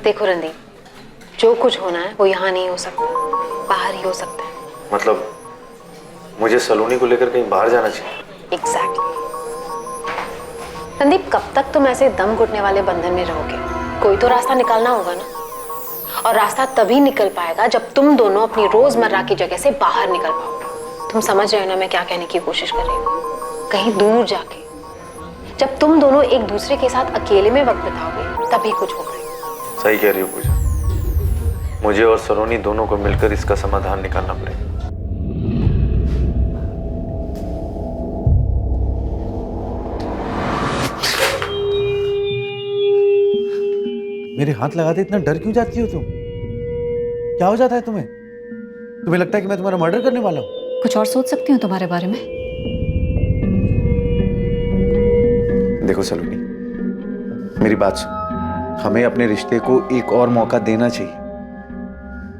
देखो रणदीप, जो कुछ होना है वो यहाँ नहीं हो सकता, बाहर ही हो सकता है। मतलब मुझे सलोनी को लेकर कहीं बाहर जाना चाहिए? एग्जैक्टली। रणदीप, कब तक तुम ऐसे दम घुटने वाले बंधन में रहोगे? कोई तो रास्ता निकालना होगा ना। और रास्ता तभी निकल पाएगा जब तुम दोनों अपनी रोजमर्रा की जगह से बाहर निकल पाओगे। तुम समझ रहे हो ना मैं क्या कहने की कोशिश कर रही हूँ? कहीं दूर जाके, जब तुम दोनों एक दूसरे के साथ अकेले में वक्त बिताओगे तभी कुछ होगा। सही कह रही हो पूजा, मुझे और सलोनी दोनों को मिलकर इसका समाधान निकालना पड़ेगा। मेरे हाथ लगाते इतना डर क्यों जाती हो तुम? क्या हो जाता है तुम्हें? तुम्हें लगता है कि मैं तुम्हारा मर्डर करने वाला हूं? कुछ और सोच सकती हूँ तुम्हारे बारे में। देखो सलोनी, मेरी बात सुन। हमें अपने रिश्ते को एक और मौका देना चाहिए।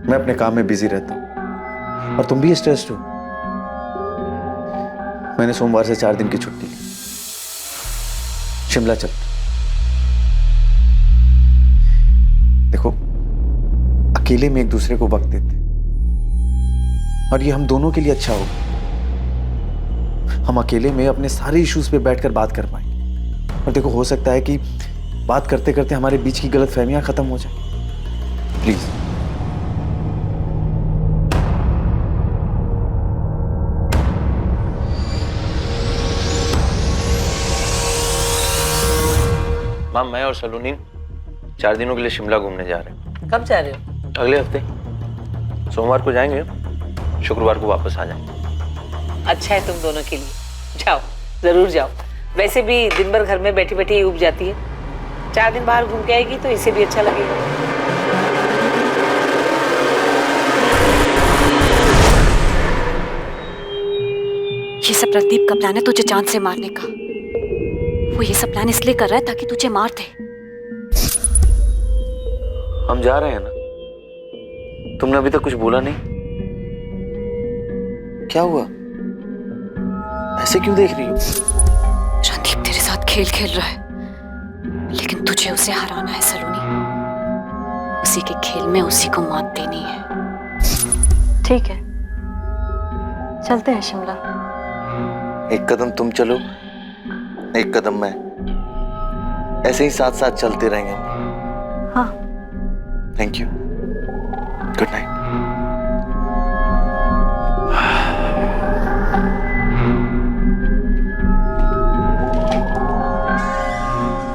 मैं अपने काम में बिजी रहता हूं और तुम भी स्ट्रेस्ड हो। मैंने सोमवार से 4 दिन की छुट्टी ली। शिमला चलते। देखो, अकेले में एक दूसरे को वक्त देते और ये हम दोनों के लिए अच्छा होगा। हम अकेले में अपने सारे इश्यूज पे बैठकर बात कर पाएंगे। और देखो, हो सकता है कि बात करते करते हमारे बीच की गलतफहमियां खत्म हो जाए। प्लीज। माम, मैं और सलोनी 4 दिनों के लिए शिमला घूमने जा रहे हैं। कब जा रहे हो? अगले हफ्ते सोमवार को जाएंगे, शुक्रवार को वापस आ जाएंगे। अच्छा है तुम दोनों के लिए। जाओ, जरूर जाओ। वैसे भी दिन भर घर में बैठी बैठी उब जाती है। 4 दिन बाहर घूम के आएगी तो इसे भी अच्छा लगेगा। ये सब रणदीप का प्लान है तुझे जान से मारने का। वो ये सब प्लान इसलिए कर रहा है ताकि तुझे मार दे। हम जा रहे हैं ना। तुमने अभी तक कुछ बोला नहीं। क्या हुआ? ऐसे क्यों देख रही हो? रणदीप तेरे साथ खेल खेल रहा है, लेकिन तुझे उसे हराना है सलोनी। उसी के खेल में उसी को मात देनी है। ठीक है, चलते हैं शिमला। एक कदम तुम चलो, एक कदम मैं। ऐसे ही साथ साथ चलते रहेंगे हम। हाँ। Thank you. Good night.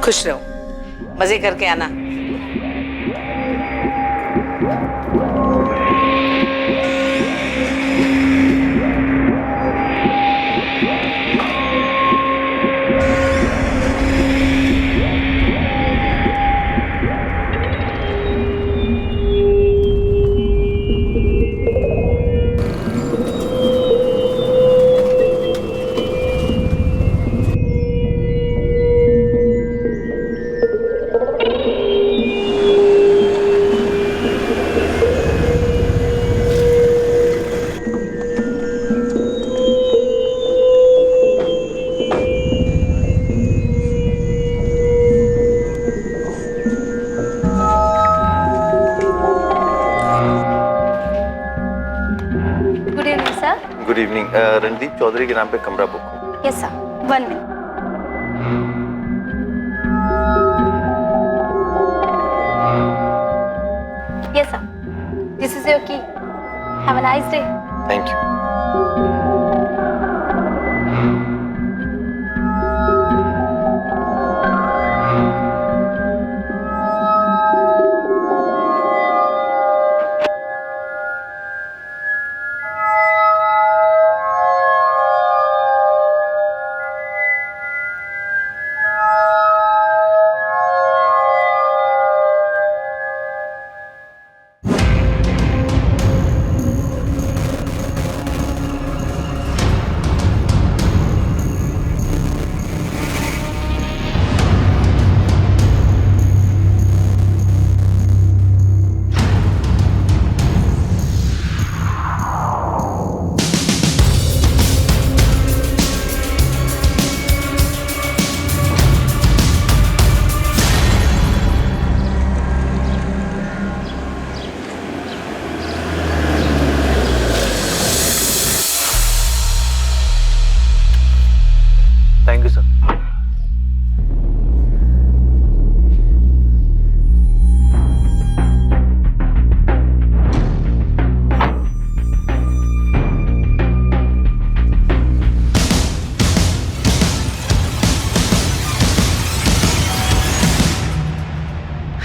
खुश रहो, मजे करके आना। Good evening. रणदीप चौधरी के नाम पे कमरा बुक हो। Yes sir, 1 minute. Yes sir, this is your key. Have a nice day. Thank you.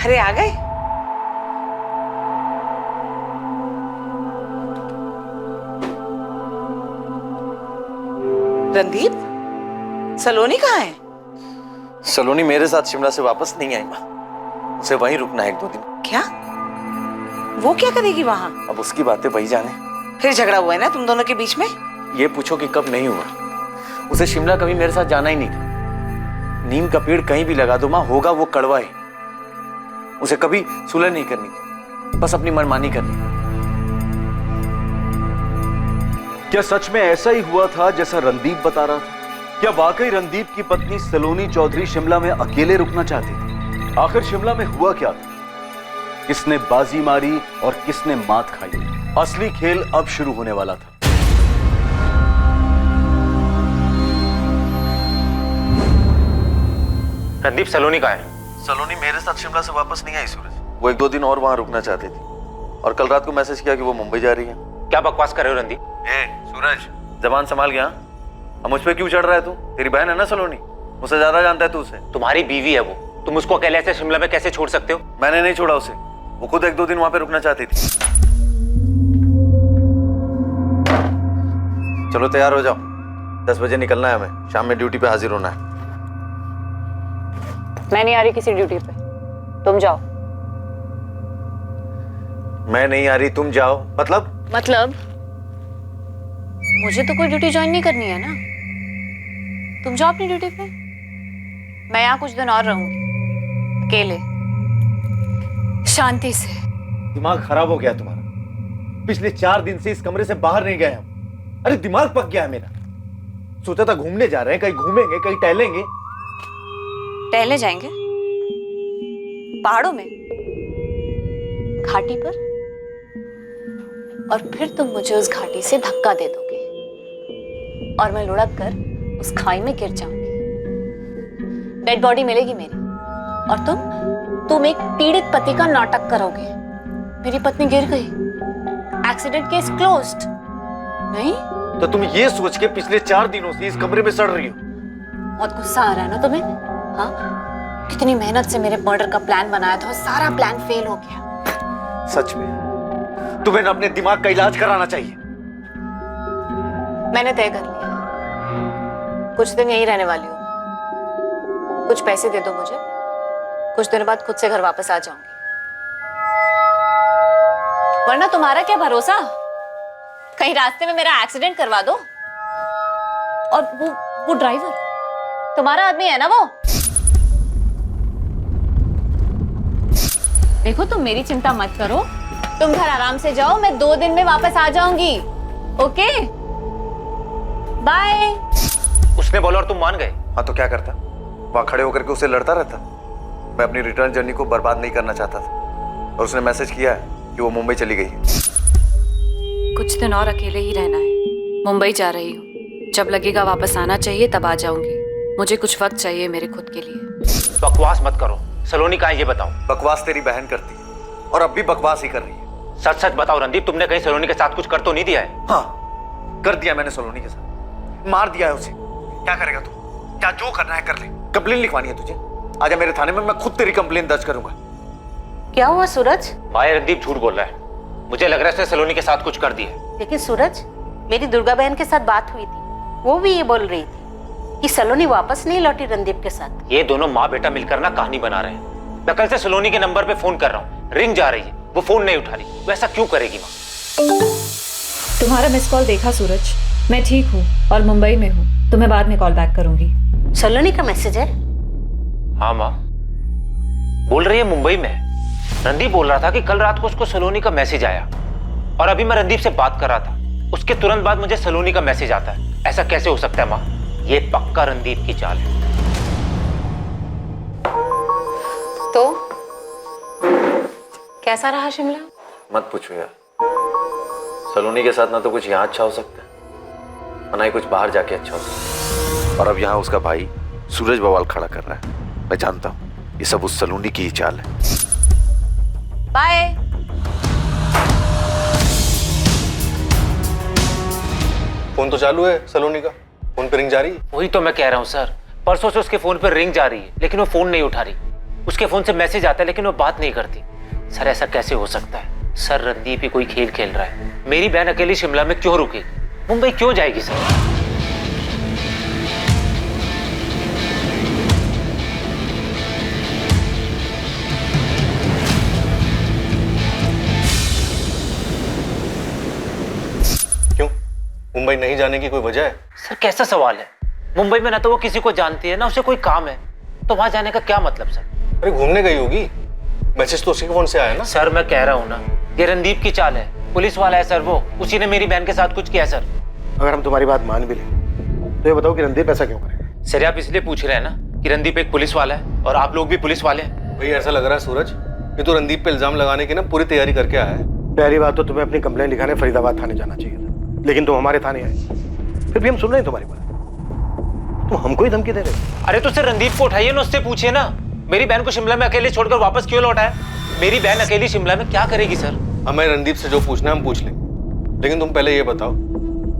अरे आ गए? रणदीप, सलोनी कहाँ है? सलोनी मेरे साथ शिमला से वापस नहीं आई माँ। उसे वहीं रुकना है 1-2 दिन। क्या? वो क्या करेगी वहां? अब उसकी बातें वही जाने। फिर झगड़ा हुआ है ना तुम दोनों के बीच में? ये पूछो कि कब नहीं हुआ। उसे शिमला कभी मेरे साथ जाना ही नहीं था। नीम का पेड़ कहीं भी लगा दो माँ, होगा वो कड़वा है। उसे कभी सुलह नहीं करनी थी, बस अपनी मनमानी करनी। क्या सच में ऐसा ही हुआ था जैसा रणदीप बता रहा था? क्या वाकई रणदीप की पत्नी सलोनी चौधरी शिमला में अकेले रुकना चाहती थी? आखिर शिमला में हुआ क्या था? किसने बाजी मारी और किसने मात खाई? असली खेल अब शुरू होने वाला था। रणदीप, सलोनी कहाँ है? सलोनी मेरे साथ शिमला से वापस नहीं आई सूरज। वो 1-2 दिन और वहां रुकना चाहती थी और कल रात को मैसेज किया कि वो मुंबई जा रही है। क्या बकवास कर रहे हो रणदीप? सूरज, जबान संभाल गया। अब मुझ पे क्यों चढ़ रहा है तू? तेरी बहन है ना सलोनी, मुझसे ज्यादा जानता है तू उसे। तुम्हारी बीवी है वो, तुम उसको अकेले ऐसे शिमला में कैसे छोड़ सकते हो? मैंने नहीं छोड़ा उसे, वो खुद 1-2 दिन वहां पे रुकना चाहती थी। चलो तैयार हो जाओ, 10 बजे निकलना है हमें। शाम में ड्यूटी पे हाजिर होना है। मैं नहीं आ रही किसी ड्यूटी पे, तुम जाओ। मैं नहीं आ रही, तुम जाओ। मतलब मुझे तो कोई ड्यूटी ज्वाइन नहीं करनी है ना। तुम जाओ अपनी ड्यूटी पे, मैं यहाँ कुछ दिन और रहूंगी अकेले, शांति से। दिमाग खराब हो गया तुम्हारा। पिछले 4 दिन से इस कमरे से बाहर नहीं गए हम। अरे दिमाग पक गया है मेरा। सोचा था घूमने जा रहे हैं, कहीं घूमेंगे, कहीं टहलेंगे। टहले जाएंगे पहाड़ों में, घाटी पर, और फिर तुम मुझे उस घाटी से धक्का दे दोगे और मैं लुढ़क कर उस खाई में गिर जाऊंगी। डेड बॉडी मिलेगी मेरी, और तुम एक पीड़ित पति का नाटक करोगे। मेरी पत्नी गिर गई, एक्सीडेंट केस क्लोज्ड। नहीं तो तुम ये सोच के पिछले 4 दिनों से इस कमरे में सड़ रही हो? बहुत गुस्सा आ रहा है ना तुम्हें? हाँ, कितनी मेहनत से मेरे मर्डर का प्लान बनाया था और सारा प्लान फेल हो गया। सच में तुम्हें ना अपने दिमाग का इलाज कराना चाहिए। मैंने तय कर लिया है, कुछ दिन यहीं रहने वाली हूँ। कुछ पैसे दे दो मुझे, कुछ दिनों बाद खुद से घर वापस आ जाऊंगी। वरना तुम्हारा क्या भरोसा, कहीं रास्ते में मेरा एक्सीडेंट करवा दो। और वो ड्राइवर तुम्हारा आदमी है ना वो? देखो, तुम मेरी चिंता मत करो, तुम घर आराम से जाओ, मैं 2 दिन में वापस आ जाऊंगी। Okay, bye. उसने बोला और तुम मान गए? हाँ तो क्या करता, वहां खड़े होकर के उसे लड़ता रहता। मैं अपनी रिटर्न जर्नी को बर्बाद नहीं करना चाहता था और उसने मैसेज किया है कि वो मुंबई चली गई है। कुछ दिन और अकेले ही रहना है। मुंबई जा रही हूँ, जब लगेगा वापस आना चाहिए तब आ जाऊंगी। मुझे कुछ वक्त चाहिए मेरे खुद के लिए। बकवास मत करो। सलोनी कहाँ है ये बताओ। बकवास तेरी बहन करती है और अब भी बकवास ही कर रही है। सच सच बताओ रणदीप, तुमने कहीं सलोनी के साथ कुछ कर तो नहीं दिया है? हाँ, कर दिया मैंने सलोनी के साथ, मार दिया है उसे। क्या करेगा तू? क्या जो करना है कर ले। कंप्लेन लिखवानी है तुझे? आजा मेरे थाने में, मैं खुद तेरी कंप्लेन दर्ज करूंगा। क्या हुआ सूरज? भाई रणदीप झूठ बोल रहा है, मुझे लग रहा है उसने सलोनी के साथ कुछ कर दिया है। लेकिन सूरज, मेरी दुर्गा बहन के साथ बात हुई थी, वो भी ये बोल रही थी कि सलोनी वापस नहीं लौटी रणदीप के साथ। ये दोनों माँ बेटा मिलकर ना कहानी बना रहे हैं। मैं कल से सलोनी के नंबर पे फोन कर रहा हूँ, रिंग जा रही है, वो फोन नहीं उठा रही। वो ऐसा क्यों करेगी माँ? तुम्हारा मिस कॉल देखा सूरज, मैं ठीक हूँ और मुंबई में हूँ। तुम्हें बाद में कॉल बैक करूंगी। सलोनी का मैसेज है? हाँ माँ, बोल रही है मुंबई में। रणदीप बोल रहा था कि कल रात को उसको सलोनी का मैसेज आया और अभी मैं रणदीप से बात कर रहा था, उसके तुरंत बाद मुझे सलोनी का मैसेज आता है। ऐसा कैसे हो सकता है माँ? ये पक्का रणदीप की चाल है। तो कैसा रहा शिमला? मत पूछो यार, सलोनी के साथ ना तो कुछ यहाँ अच्छा हो सकता है और ना ही कुछ बाहर जाके अच्छा हो सकता है। और अब यहाँ उसका भाई सूरज बवाल खड़ा कर रहा है। मैं जानता हूँ ये सब उस सलोनी की ही चाल है। बाय। फोन तो चालू है सलोनी का, फोन पे रिंग जा रही है। वही तो मैं कह रहा हूँ सर, परसों से उसके फोन पर रिंग जा रही है लेकिन वो फोन नहीं उठा रही। उसके फोन से मैसेज आता है लेकिन वो बात नहीं करती। सर ऐसा कैसे हो सकता है? सर रणदीप ही कोई खेल खेल रहा है। मेरी बहन अकेली शिमला में क्यों रुकेगी? मुंबई क्यों जाएगी सर? क्यों? मुंबई नहीं जाने की कोई वजह है? सर कैसा सवाल है? मुंबई में ना तो वो किसी को जानती है ना उसे कोई काम है, तो वहां जाने का क्या मतलब सर? अरे घूमने गई होगी, मैसेज तो उसके फोन से आया ना। सर मैं कह रहा हूँ ना, ये रणदीप की चाल है, पुलिस वाला है सर वो, उसी ने मेरी बहन के साथ कुछ किया है सर। अगर हम तुम्हारी बात मान भी लें तो ये बताओ कि रणदीप ऐसा क्यों करेगा? सर आप इसलिए पूछ रहे हैं ना कि रणदीप एक पुलिस वाला है और आप लोग भी पुलिस वाले हैं। भाई ऐसा लग रहा है सूरज, ये तो रणदीप पे इल्जाम लगाने की ना पूरी तैयारी करके आया है। पहली बात तो तुम्हें अपनी कंप्लेंट लिखाने फरीदाबाद थाने जाना चाहिए था, लेकिन तुम हमारे थाने आए। फिर भी हम सुन रहे हैं तुम्हारी बात, तुम हमको ही धमकी दे रहे हो। अरे तो सर रणदीप को उठाइए ना, उससे पूछिए ना मेरी बहन को शिमला में अकेले छोड़कर वापस क्यों लौटा है? मेरी बहन अकेली शिमला में क्या करेगी सर? हमें रणदीप से जो पूछना है हम पूछ लेंगे, लेकिन तुम पहले ये बताओ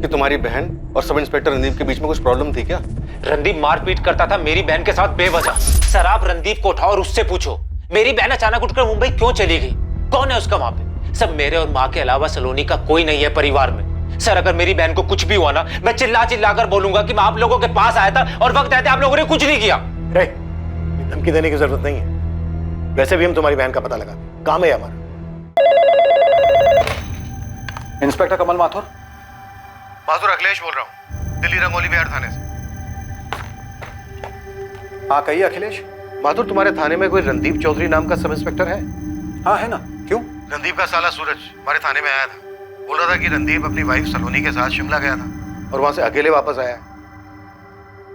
कि तुम्हारी बहन और सब इंस्पेक्टर रणदीप के बीच में कुछ प्रॉब्लम थी क्या? रणदीप मारपीट करता था मेरी बहन के साथ बेवजह। सर आप रणदीप को उठाओ और उससे पूछो मेरी बहन अचानक उठकर मुंबई क्यों चली गई, कौन है उसका वहां पे? सब मेरे और माँ के अलावा सलोनी का कोई नहीं है परिवार में। सर अगर मेरी बहन को कुछ भी हुआ ना, मैं चिल्ला चिल्ला कर बोलूंगा कि मैं आप लोगों के पास आया था और वक्त आते आप लोगों ने कुछ नहीं किया। धमकी देने की जरूरत नहीं है, वैसे भी हम तुम्हारी बहन का पता लगा, काम है हमारा। इंस्पेक्टर कमल माथुर। माथुर अखिलेश बोल रहा हूँ, दिल्ली रंगोली बिहार थाने से। हाँ कहिए अखिलेश। माथुर तुम्हारे थाने में कोई रणदीप चौधरी नाम का सब इंस्पेक्टर है? हाँ है ना, क्यों? रणदीप का साला सूरज हमारे थाने में आया था, बोल रहा था कि रणदीप अपनी वाइफ सलोनी के साथ शिमला गया था और वहां से अकेले वापस आया।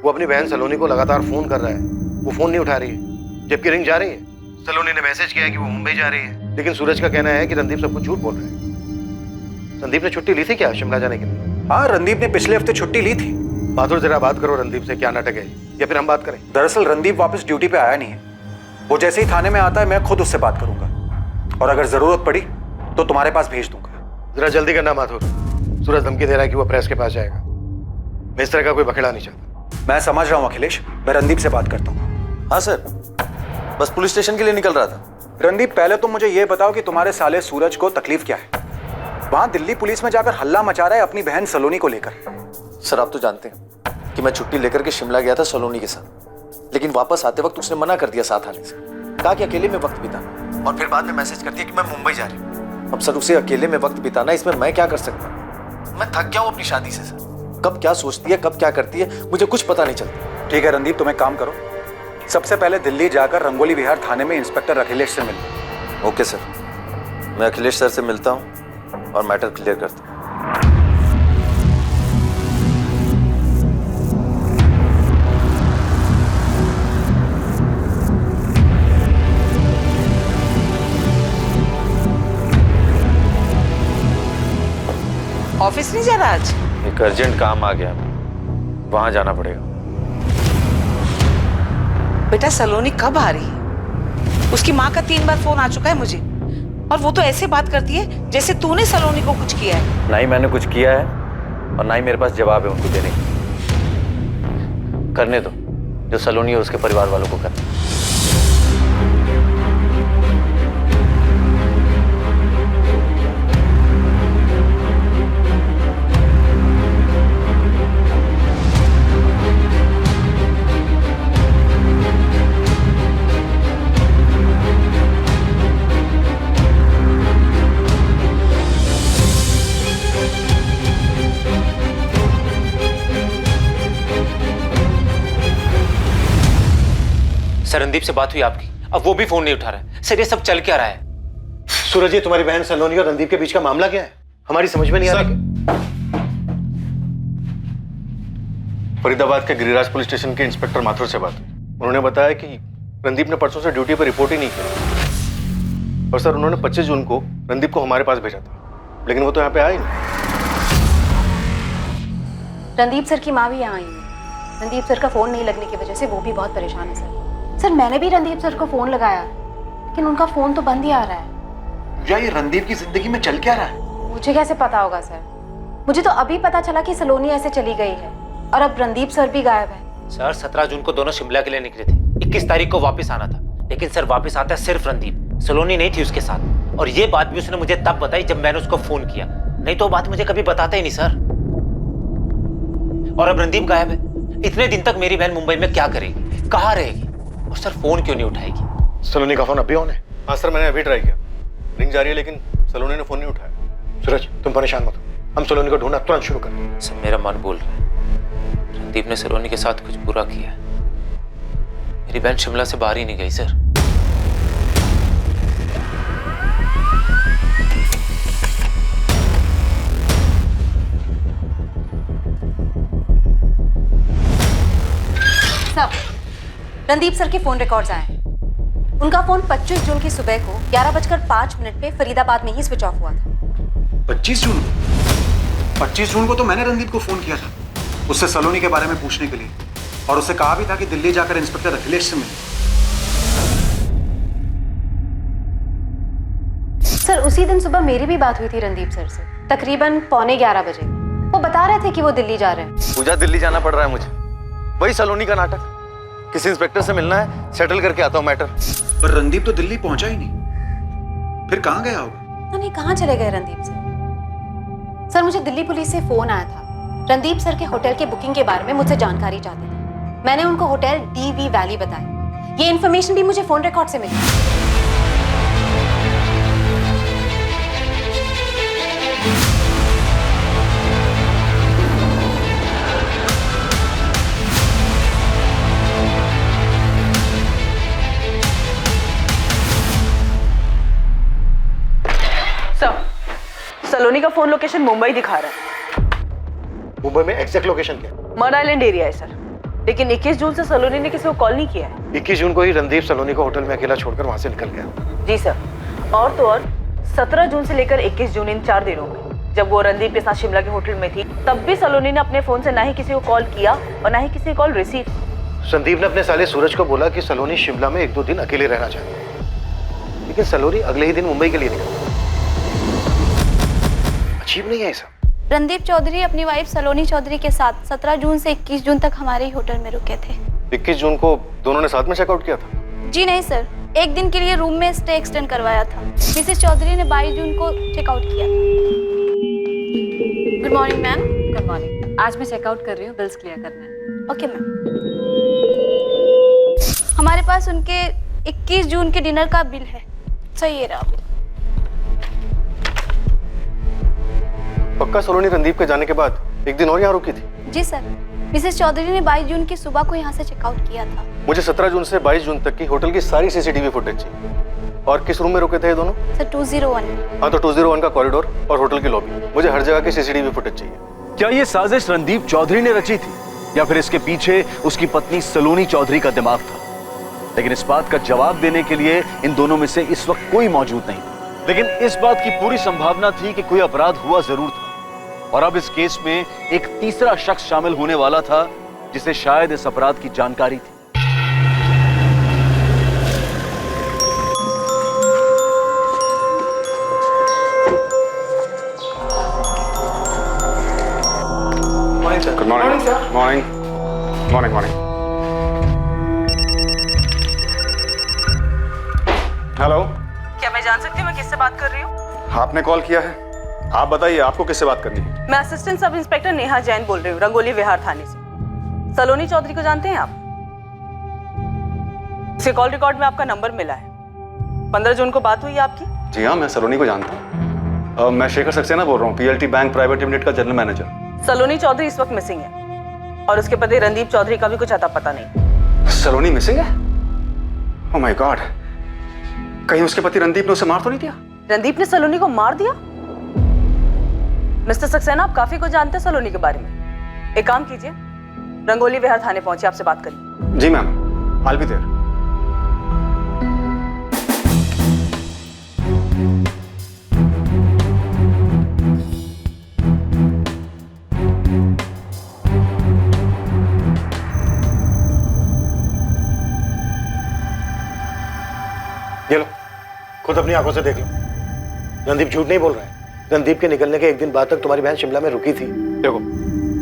वो अपनी बहन सलोनी को लगातार फोन कर रहा है, वो फोन नहीं उठा रही है, जबकि रिंग जा रही है। सलोनी ने मैसेज किया है कि वो मुंबई जा रही है, लेकिन सूरज का कहना है कि रणदीप सब कुछ झूठ बोल रहा है। रणदीप ने छुट्टी ली थी क्या शिमला जाने के लिए? हाँ रणदीप ने पिछले हफ्ते छुट्टी ली थी। माथुर जरा बात करो रणदीप से, क्या नाटक है, या फिर हम बात करें? दरअसल रणदीप वापस ड्यूटी पे आया नहीं है, वो जैसे ही थाने में आता है मैं खुद उससे बात करूंगा और अगर जरूरत पड़ी तो तुम्हारे पास भेज दूंगा। जरा जल्दी करना माथुर, सूरज धमकी दे रहा है कि वो प्रेस के पास जाएगा। मैं इस तरह का कोई बखेड़ा नहीं चाहता। मैं समझ रहा हूँ अखिलेश, मैं रणदीप से बात करता हूँ। हाँ सर, बस पुलिस स्टेशन के लिए निकल रहा था। रणदीप पहले तो मुझे ये बताओ कि तुम्हारे साले सूरज को तकलीफ क्या है? वहां दिल्ली पुलिस में जाकर हल्ला मचा रहा है अपनी बहन सलोनी को लेकर। सर आप तो जानते हैं कि मैं छुट्टी लेकर के शिमला गया था सलोनी के साथ, लेकिन वापस आते वक्त उसने मना कर दिया साथ आने से, कहा कि अकेले में वक्त बिताना, और फिर बाद में मैसेज कर दिया कि मैं मुंबई जा रही हूँ। अब सर उसे अकेले में वक्त बिताना, इसमें मैं क्या कर सकता हूँ? मैं थक गया हूँ अपनी शादी से सर, कब क्या सोचती है कब क्या करती है मुझे कुछ पता नहीं चलता। ठीक है रणदीप, तुम एक काम करो, सबसे पहले दिल्ली जाकर रंगोली विहार थाने में इंस्पेक्टर अखिलेश से मिलो। ओके सर, मैं अखिलेश सर से मिलता हूँ और मैटर क्लियर करता हूँ। ऑफिस नहीं जा रहा आज? एक अर्जेंट काम आ गया, वहां जाना पड़ेगा। बेटा सलोनी कब आ रही है? उसकी माँ का 3 बार फोन आ चुका है मुझे, और वो तो ऐसे बात करती है जैसे तूने सलोनी को कुछ किया है। ना ही मैंने कुछ किया है और ना ही मेरे पास जवाब है उनको देने की। करने दो जो सलोनी है उसके परिवार वालों को करना। सर रणदीप से बात हुई आपकी? अब वो भी फोन नहीं उठा रहा है। सर ये सब चल क्या रहा है? सूरज जी तुम्हारी बहन सलोनी और रणदीप के बीच का मामला क्या है? हमारी समझ में नहीं आ रहा। फरीदाबाद के गिरिराज पुलिस स्टेशन के इंस्पेक्टर माथुर से बात हुई। उन्होंने बताया कि रणदीप ने परसों से ड्यूटी पर रिपोर्ट ही नहीं की, और सर उन्होंने 25 जून को रणदीप को हमारे पास भेजा था, लेकिन वो तो यहाँ पे आया ही नहीं। रणदीप सर की माँ भी यहाँ आई है। रणदीप सर का फोन नहीं लगने की वजह से वो भी बहुत परेशान है सर। सर मैंने भी रणदीप सर को फोन लगाया, लेकिन उनका फोन तो बंद ही आ रहा है। या ये रणदीप की जिंदगी में चल क्या रहा है? मुझे कैसे पता होगा सर? मुझे तो अभी पता चला कि सलोनी ऐसे चली गई है और अब रणदीप सर भी गायब है। सर 17 जून को दोनों शिमला के लिए निकले थे, 21 तारीख को वापस आना था। लेकिन सर वापस आता है सिर्फ रणदीप, सलोनी नहीं थी उसके साथ। और ये बात भी उसने मुझे तब बताई जब मैंने उसको फोन किया, नहीं तो वो बात मुझे कभी बताता ही नहीं सर। और अब रणदीप गायब है। इतने दिन तक मेरी बहन मुंबई में क्या करेगी, कहाँ रहेगी, और सर फोन क्यों नहीं उठाएगी? सलोनी का फोन अभी ऑन है? हाँ सर, मैंने अभी ट्राई किया, रिंग जा रही है, लेकिन सलोनी ने फोन नहीं उठाया। सूरज तुम परेशान मत हो, हम सलोनी को ढूंढना तुरंत शुरू करें। सर मेरा मन बोल रहा है रणदीप ने सलोनी के साथ कुछ बुरा किया है। मेरी बहन शिमला से बाहर ही नहीं गई सर। सब रणदीप सर के फोन रिकॉर्ड्स आए हैं। उनका फोन 25 जून की सुबह को 11:05 पे फरीदाबाद में ही स्विच ऑफ हुआ था। 25 जून? 25 जून को तो मैंने रणदीप को फोन किया था उससे सलोनी के बारे में पूछने के लिए, और उससे कहा भी था कि दिल्ली जाकर इंस्पेक्टर अखिलेश से मिले। सर उसी दिन सुबह मेरी भी बात हुई थी रणदीप सर से, तकरीबन 11:15 बजे। वो बता रहे थे कि वो दिल्ली जा रहे हैं। पूजा, दिल्ली जाना पड़ रहा है मुझे, वही सलोनी का नाटक। किसी इंस्पेक्टर से मिलना है, सेटल करके आता हूँ मैटर। पर रणदीप तो दिल्ली पहुंचा ही नहीं, फिर कहाँ गया होगा? नहीं, कहाँ चले गए रणदीप सर? सर मुझे दिल्ली पुलिस से फोन आया था। रणदीप सर के होटल के बुकिंग के बारे में मुझसे जानकारी चाहते थे। मैंने उनको होटल DV वैली बताया। ये इन्फॉर्मेशन भी मुझे फोन रिकॉर्ड से मिली। सलोनी का फोन लोकेशन मुंबई दिखा रहा है। मुंबई में एग्जैक्ट लोकेशन क्या है? मड आइलैंड एरिया है सर, लेकिन 21 जून से सलोनी ने किसी को कॉल नहीं किया है। 21 जून को ही रणदीप सलोनी को होटल में अकेला छोड़कर वहां से निकल गया। जी सर, और तो और 17 जून से लेकर 21 जून इन 4 दिनों में जब वो रणदीप के साथ शिमला के होटल में थी, तब भी सलोनी ने अपने फोन से ना ही किसी को कॉल किया और ना ही किसी कॉल रिसीव। संदीप ने अपने साले सूरज को बोला कि सलोनी शिमला में 1-2 दिन अकेले रहना चाहती है, लेकिन सलोनी अगले ही दिन मुंबई के लिए निकली। अजीब नहीं है सब? रणदीप चौधरी अपनी वाइफ सलोनी चौधरी के साथ 17 जून से 21 जून तक हमारे ही होटल में रुके थे। 21 जून को दोनों ने साथ में चेकआउट किया था? जी नहीं सर, एक दिन के लिए रूम में स्टे एक्सटेंड करवाया था। मिसेस चौधरी ने 22 जून को चेकआउट किया था। Good morning ma'am. Good morning. आज मैं चेकआउट कर रही हूँ, बिल्स क्लियर करना है। Okay ma'am. हमारे पास उनके 21 जून के डिनर का बिल है। सही है रहा। पक्का सलोनी रणदीप के जाने के बाद एक दिन और यहाँ रुकी थी? जी सर, मिसेस चौधरी ने 22 जून की सुबह को यहाँ से चेकआउट किया था। मुझे 17 जून से 22 जून तक की होटल की सारी CCTV फुटेज चाहिए। और किस रूम में रुके थे ये दोनों? सर 201। हाँ, तो 201 का कॉरिडोर और होटल की लॉबी, मुझे हर जगह की CCTV फुटेज चाहिए। क्या ये साजिश रणदीप चौधरी ने रची थी या फिर इसके पीछे उसकी पत्नी सलोनी चौधरी का दिमाग था? लेकिन इस बात का जवाब देने के लिए इन दोनों में से इस वक्त कोई मौजूद नहीं था। लेकिन इस बात की पूरी संभावना थी कि कोई अपराध हुआ जरूर था, और अब इस केस में एक तीसरा शख्स शामिल होने वाला था जिसे शायद इस अपराध की जानकारी थी। Morning sir. Good morning sir. Morning morning morning. Hello, क्या मैं जान सकती हूँ मैं किससे बात कर रही हूँ? आपने कॉल किया है, आप बताइए आपको किससे बात करनी है? मैं assistant sub inspector Neha Jain बोल रही हूँ, रंगोली विहार थाने से। सलोनी चौधरी को जानते हैं आप? उसके कॉल रिकॉर्ड में आपका नंबर मिला है। 15 जून को बात हुई है आपकी? जी हाँ, मैं सलोनी को जानता हूँ। मैं शेखर सक्सेना बोल रहा हूँ, PLT बैंक प्राइवेट लिमिटेड का जनरल मैनेजर। सलोनी चौधरी इस वक्त मिसिंग है और उसके पति रणदीप चौधरी का भी कुछ अता पता नहीं। सलोनी मिसिंग है? ओह माय गॉड, कहीं उसके पति रणदीप ने उसे मार तो नहीं दिया? रणदीप ने सलोनी को मार दिया? मिस्टर सक्सेना, आप काफी कुछ जानते हैं सलोनी के बारे में। एक काम कीजिए, रंगोली विहार थाने पहुंचे, आपसे बात करिए। जी मैम, I'll be there। ये लो, खुद अपनी आंखों से देख लो। रणदीप झूठ नहीं बोल रहा है। रणदीप के निकलने के एक दिन बाद तक तुम्हारी बहन शिमला में रुकी थी। देखो,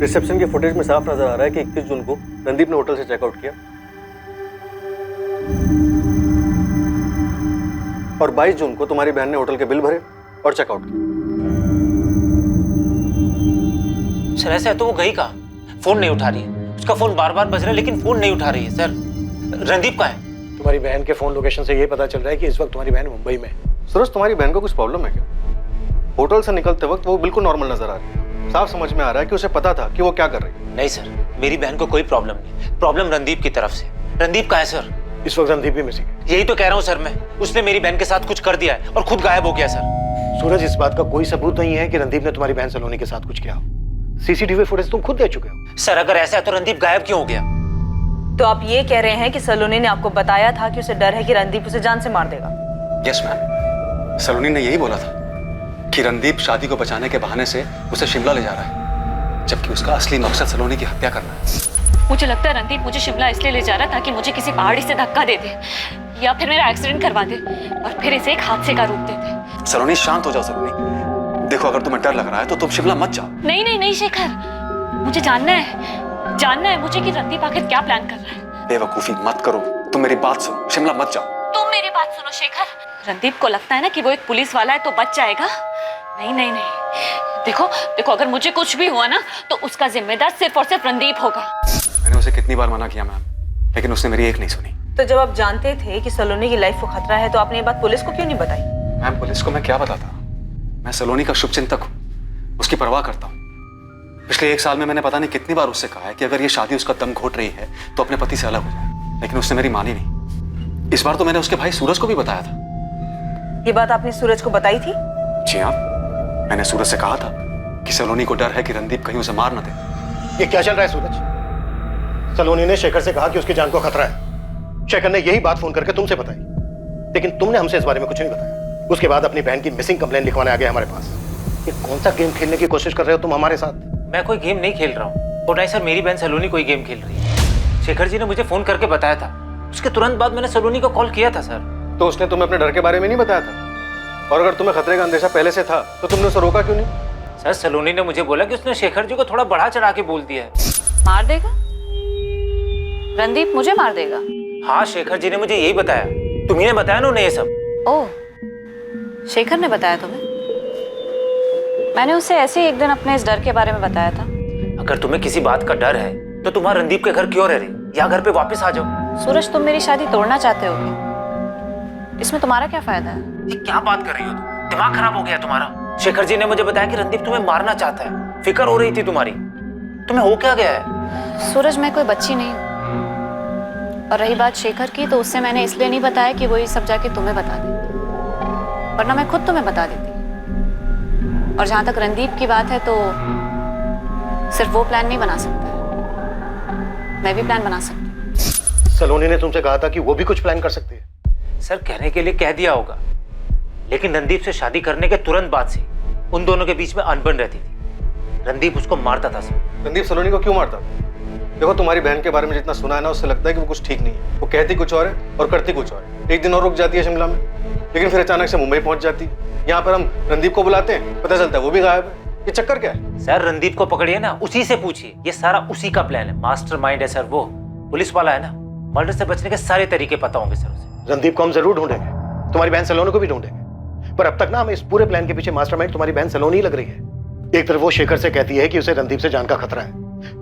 रिसेप्शन के फुटेज में साफ नजर आ रहा है कि 21 जून को रणदीप ने होटल से चेकआउट किया। और 22 जून को तुम्हारी बहन ने होटल के बिल भरे और चेकआउट किया। सर ऐसा है तो वो गई कहाँ? फोन नहीं उठा रही है, उसका फोन बार बार बज रहा है लेकिन फोन नहीं उठा रही है। सर रणदीप कहाँ है? तुम्हारी बहन के फोन लोकेशन से ये पता चल रहा है कि इस वक्त तुम्हारी बहन मुंबई में है। सूरज, तुम्हारी बहन को कुछ प्रॉब्लम है क्या? होटल से निकलते वक्त वो बिल्कुल नॉर्मल नजर आ रही है। साफ समझ में आ रहा है कि उसे पता था कि वो क्या कर रही है। नहीं सर, मेरी बहन को कोई प्रॉब्लम नहीं, प्रॉब्लम रणदीप की तरफ से। रणदीप कहाँ है सर? इस वक्त रणदीप भी मिसिंग है। यही तो कह रहा हूँ सर मैं, उसने मेरी बहन के साथ कुछ कर दिया है और खुद गायब हो गया सर। सूरज, इस बात का कोई सबूत नहीं है कि रणदीप ने तुम्हारी बहन सलोनी के साथ कुछ किया हो। सीसीटीवी फुटेज तुम खुद दे चुके हो। सर अगर ऐसा है तो रणदीप गायब क्यों हो गया? तो आप ये कह रहे हैं कि सलोनी ने आपको बताया था कि उसे डर है कि रणदीप उसे जान से मार देगा? यस मैम, सलोनी ने यही बोला था कि रणदीप शादी को बचाने के बहाने से उसे शिमला ले जा रहा है, जबकि उसका असली मकसद सलोनी की हत्या करना है। मुझे लगता है रणदीप मुझे शिमला इसलिए ले जा रहा है ताकि मुझे किसी पहाड़ी से धक्का दे दे या फिर मेरा एक्सीडेंट करवा दे और फिर इसे एक हादसे का रूप दे दे। सलोनी शांत हो जाओ सलोनी। देखो, अगर तुम्हें डर लग रहा है तो तुम शिमला मत जाओ। नहीं नहीं नहीं शेखर, मुझे जानना है मुझे कि रणदीप आखिर क्या प्लान कर रहा है। बेवकूफी मत करो, तुम मेरी बात सुनो, शिमला मत जाओ। तुम मेरी बात सुनो शेखर, रणदीप को लगता है ना कि वो एक पुलिस वाला है तो बच जाएगा। नहीं नहीं नहीं, देखो अगर मुझे कुछ भी हुआ ना तो उसका जिम्मेदार सिर्फ और सिर्फ रणदीप होगा। मैंने उसे कितनी बार मना किया मैम, लेकिन उसने मेरी एक नहीं सुनी। तो जब आप जानते थे कि सलोनी की लाइफ को खतरा है तो आपने ये बात पुलिस को क्यों नहीं बताई? मैम, पुलिस को मैं क्या बताता? मैं सलोनी का शुभचिंतक हूँ, उसकी परवाह करता हूँ। पिछले 1 साल में मैंने पता नहीं कितनी बार उससे कहा है कि अगर ये शादी उसका दम घोट रही है तो अपने पति से अलग हो जाए, लेकिन उसने मेरी मानी नहीं। इस बार तो मैंने उसके भाई सूरज को भी बताया था। ये बात आपने सूरज को बताई थी? जी हाँ, मैंने सूरज से कहा था कि सलोनी को डर है कि रणदीप कहीं उसे मार न दे। ये क्या चल रहा है सूरज? सलोनी ने शेखर से कहा कि उसकी जान को खतरा है। शेखर ने यही बात फोन करके तुमसे बताई, लेकिन तुमने हमसे इस बारे में कुछ नहीं बताया। उसके बाद अपनी बहन की मिसिंग कंप्लेंट लिखवाने आ गए हमारे पास। ये कौन सा गेम खेलने की कोशिश कर रहे हो तुम हमारे साथ? मैं कोई गेम नहीं खेल रहा हूँ और नहीं सर, मेरी बहन सलोनी कोई गेम खेल रही है। शेखर जी ने मुझे फोन करके बताया था, उसके तुरंत बाद मैंने सलोनी को कॉल किया था सर। तो उसने तुम्हें अपने डर के बारे में नहीं बताया था? और अगर तुम्हें खतरे का अंदेशा पहले से था तो तुमने उसे रोका क्यों नहीं? सर सलोनी ने मुझे बोला कि उसने शेखर जी को थोड़ा बढ़ा चढ़ा के बोल दिया है। मार देगा? रणदीप मुझे मार देगा? हाँ, शेखर जी ने मुझे यही बताया। तुम्ही ने बताया ना उन्हें ये सब? ओह, शेखर ने बताया तुम्हें? मैंने उसे ऐसे ही एक दिन अपने इस डर के बारे में बताया था। अगर तुम्हें किसी बात का डर है तो तुम रणदीप के घर क्यों रह रही, या घर पे वापस आ जाओ। सूरज, तुम मेरी शादी तोड़ना चाहते हो क्या? इसमें तुम्हारा क्या फायदा है? ये क्या बात कर रही हो तुम? दिमाग खराब हो गया तुम्हारा? शेखर जी ने मुझे बताया कि रणदीप तुम्हें मारना चाहता है, फिक्र हो रही थी तुम्हारी। तुम्हें हो क्या गया है? सूरज, मैं कोई बच्ची नहीं हूँ। और रही बात शेखर की, तो उससे मैंने इसलिए नहीं बताया कि वो ये सब जाके तुम्हें बता देती, वरना मैं खुद तुम्हें बता देती। और जहां तक रणदीप की बात है तो सिर्फ वो प्लान नहीं बना सकता है, मैं भी प्लान बना सकती हूँ। सलोनी ने तुमसे कहा था कि वो भी कुछ प्लान कर सकती है। सर कहने के लिए कह दिया होगा, लेकिन रणदीप से शादी करने के तुरंत बाद से उन दोनों के बीच में अनबन रहती थी। रणदीप उसको मारता था सर। रणदीप सलोनी को क्यों मारता? देखो, तुम्हारी बहन के बारे में जितना सुना है ना, उससे लगता है कि वो कुछ ठीक नहीं है। वो कहती कुछ और है और करती कुछ और है। एक दिन और रुक जाती है शिमला में, लेकिन फिर अचानक से मुंबई पहुंच जाती। यहाँ पर हम रणदीप को बुलाते हैं, पता चलता है वो भी गायब है। ये चक्कर क्या है? सर रणदीप को पकड़िए ना, उसी से पूछिए, ये सारा उसी का प्लान है। मास्टरमाइंड है सर वो, पुलिस वाला है ना। मर्डर से बचने के सारे तरीके पता होंगे सर उसे। रणदीप को हम जरूर ढूंढेंगे, तुम्हारी बहन सलोनी को भी ढूंढेंगे, पर अब तक ना हमें इस पूरे प्लान के पीछे मास्टरमाइंड तुम्हारी बहन सलोनी ही लग रही है। एक तरफ वो शेखर से कहती है कि उसे रणदीप से जान का खतरा है,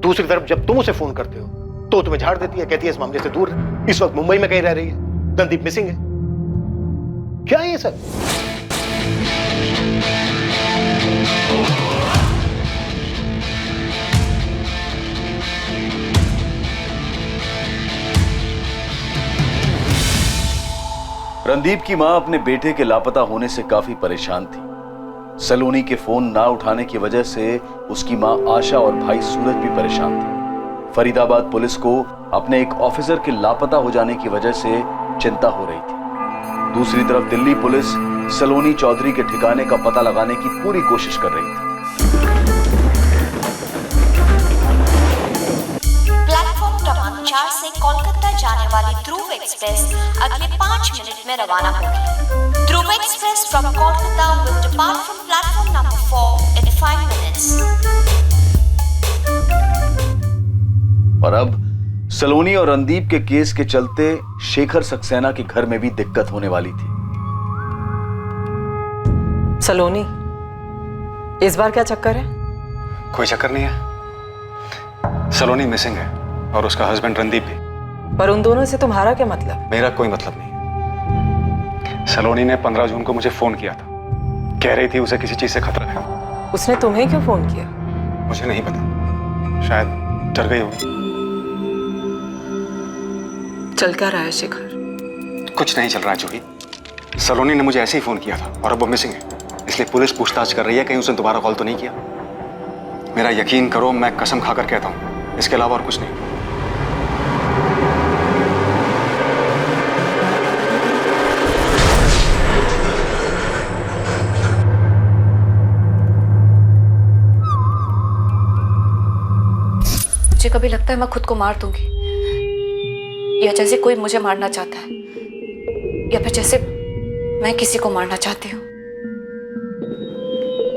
दूसरी तरफ जब तुम उसे फोन करते हो तो तुम्हें झाड़ देती है, कहती है इस मामले से दूर रह। इस वक्त मुंबई में कहीं रह रही है, रणदीप मिसिंग है। क्या है ये सब? रणदीप की मां अपने बेटे के लापता होने से काफी परेशान थी। सलोनी के फोन ना उठाने की वजह से उसकी मां आशा और भाई सूरज भी परेशान थे। फरीदाबाद पुलिस को अपने एक ऑफिसर के लापता हो जाने की वजह से चिंता हो रही थी। दूसरी तरफ दिल्ली पुलिस सलोनी चौधरी के ठिकाने का पता लगाने की पूरी कोशिश कर रही थी। प्लेटफॉर्म क्रमांक 4 से कोलकाता जाने वाली ध्रुव एक्सप्रेस अगले 5 मिनट में रवाना होगी। Dhruv express from Kolkata will depart from platform number 4 in 5 minutes. और अब सलोनी और रणदीप के केस के चलते शेखर सक्सेना के घर में भी दिक्कत होने वाली थी। सलोनी, इस बार क्या चक्कर है? कोई चक्कर नहीं है। सलोनी मिसिंग है और उसका हस्बैंड रणदीप भी। पर उन दोनों से तुम्हारा क्या मतलब? मेरा कोई मतलब नहीं। सलोनी ने 15 जून को मुझे फोन किया था, कह रही थी उसे किसी चीज से खतरा है। उसने तुम्हें क्यों फोन किया? मुझे नहीं पता, शायद डर गई होगी। चल क्या रहा है शिखर? कुछ नहीं चल रहा है जूही। सलोनी ने मुझे ऐसे ही फोन किया था और अब वो मिसिंग है, इसलिए पुलिस पूछताछ कर रही है कहीं उसने दोबारा कॉल तो नहीं किया। मेरा यकीन करो, मैं कसम खाकर कहता हूं, इसके अलावा और कुछ नहीं। मुझे कभी लगता है मैं खुद को मार दूंगी, या जैसे कोई मुझे मारना चाहता है, या फिर जैसे मैं किसी को मारना चाहती हूँ।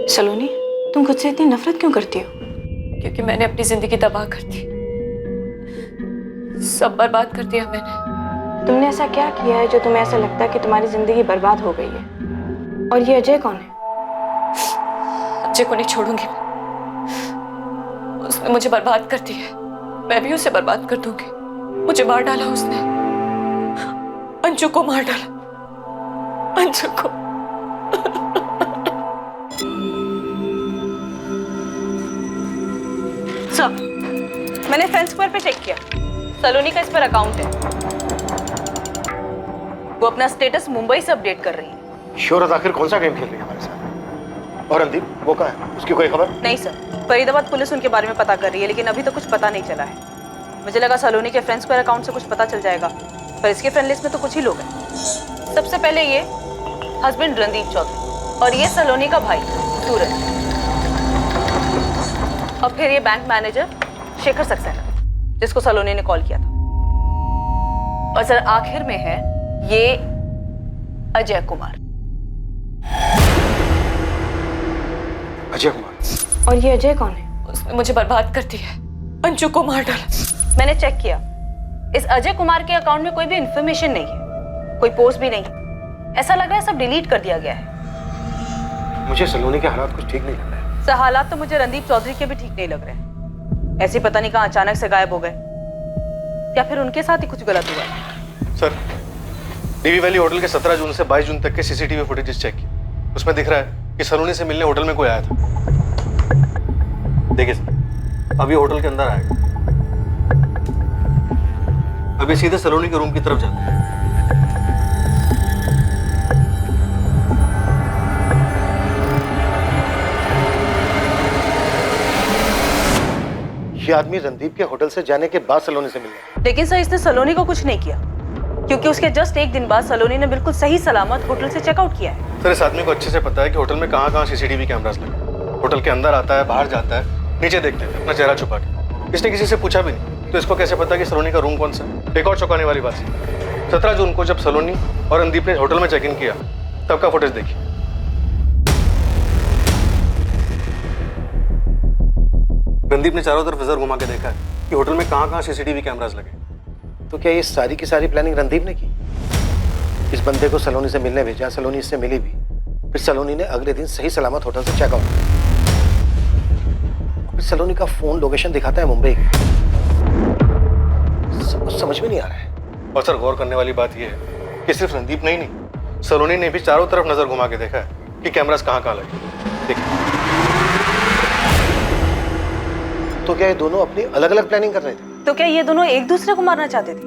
सलोनी, तुम खुद से इतनी नफरत क्यों करती हो? क्योंकि मैंने अपनी जिंदगी तबाह कर दी, सब बर्बाद कर दिया मैंने। तुमने ऐसा क्या किया है जो तुम्हें ऐसा लगता है कि तुम्हारी जिंदगी बर्बाद हो गई है? और ये अजय कौन है? अजय को नहीं छोड़ूंगी मैं। उसने मुझे बर्बाद कर दिया है, मैं भी उसे बर्बाद कर दूंगी। मुझे मार डाला उसने, अंजू को मार डाला, अंजू को। सर, मैंने फ्रेंड स्क्वायर पे चेक किया, सलोनी का इस पर अकाउंट है। वो अपना स्टेटस मुंबई से अपडेट कर रही है। शोहरत आखिर कौन सा गेम खेल रही है हमारे साथ? और रणदीप वो कहाँ है? उसकी कोई खबर? नहीं सर, फरीदाबाद पुलिस उनके बारे में पता कर रही है, लेकिन अभी तो कुछ पता नहीं चला है। मुझे लगा सलोनी के फ्रेंड स्क्वायर अकाउंट से कुछ पता चल जाएगा, पर इसके फ्रेंड लिस्ट में तो कुछ ही लोग हैं। सबसे पहले ये हस्बैंड रणदीप चौधरी, और ये सलोनी का भाई सूरज, और फिर ये बैंक मैनेजर शेखर सक्सेना, जिसको सलोनी ने कॉल किया था। और सर आखिर में है ये अजय कुमार। अजय कुमार? और ये अजय कौन है? उसने मुझे बर्बाद कर दिया, अंजू को मार डाला। मैंने चेक किया, इस अजय कुमार के अकाउंट में कोई भी इंफॉर्मेशन नहीं है, कोई पोस्ट भी नहीं। ऐसा लग रहा है सब डिलीट कर दिया गया है। मुझे सलोनी के हालात कुछ ठीक नहीं लग रहे हैं। सर हालात तो मुझे रणदीप चौधरी के भी ठीक नहीं लग रहे हैं। ऐसे पता नहीं कहाँ अचानक से गायब हो गए, या फिर उनके साथ ही कुछ गलत हुआ है। सर, डीवी वैली होटल के 17 जून से 22 जून तक के सीसीटीवी फुटेजेस चेक किए, उसमें दिख रहा है कि सलोनी से मिलने होटल में कोई आया था। देखिए सर, अभी होटल के अंदर आएगा, अभी सीधे सलोनी के रूम की तरफ जाता है। ये आदमी रणदीप के होटल से जाने के बाद सलोनी से मिला। लेकिन सर इसने सलोनी को कुछ नहीं किया, क्योंकि उसके जस्ट एक दिन बाद सलोनी ने बिल्कुल सही सलामत होटल से चेकआउट किया है। सर इस आदमी को अच्छे से पता है कि होटल में कहाँ सीसीटीवी कैमरास लगे। होटल के अंदर आता है, बाहर जाता है, नीचे देखते हैं अपना चेहरा छुपा के। इसने किसी से पूछा भी नहीं, तो इसको कैसे पता कि सलोनी का रूम कौन सा है? एक और चौंकाने वाली बात है, 17 जून को जब सलोनी और रणदीप ने होटल में चेक इन किया, तब का फुटेज देखिए। रणदीप ने चारों तरफ नजर घुमा के देखा है कि होटल में कहाँ सीसीटीवी कैमरास लगे। तो क्या ये सारी की सारी प्लानिंग रणदीप ने की? इस बंदे को सलोनी से मिलने भेजा, सलोनी इससे मिली भी, फिर सलोनी ने अगले दिन सही सलामत होटल से चेकआउट किया। फिर सलोनी का फोन लोकेशन दिखाता है मुंबई की। समझ में नहीं आ रहा है। और सर गौर करने वाली बात यह है कि सिर्फ रणदीप नहीं, सलोनी ने भी चारों तरफ नजर घुमा के देखा है कि कैमरास कहाँ लगे। देखिए, तो क्या ये दोनों अपनी अलग अलग प्लानिंग कर रहे थे? तो क्या ये दोनों एक दूसरे को मारना चाहते थे?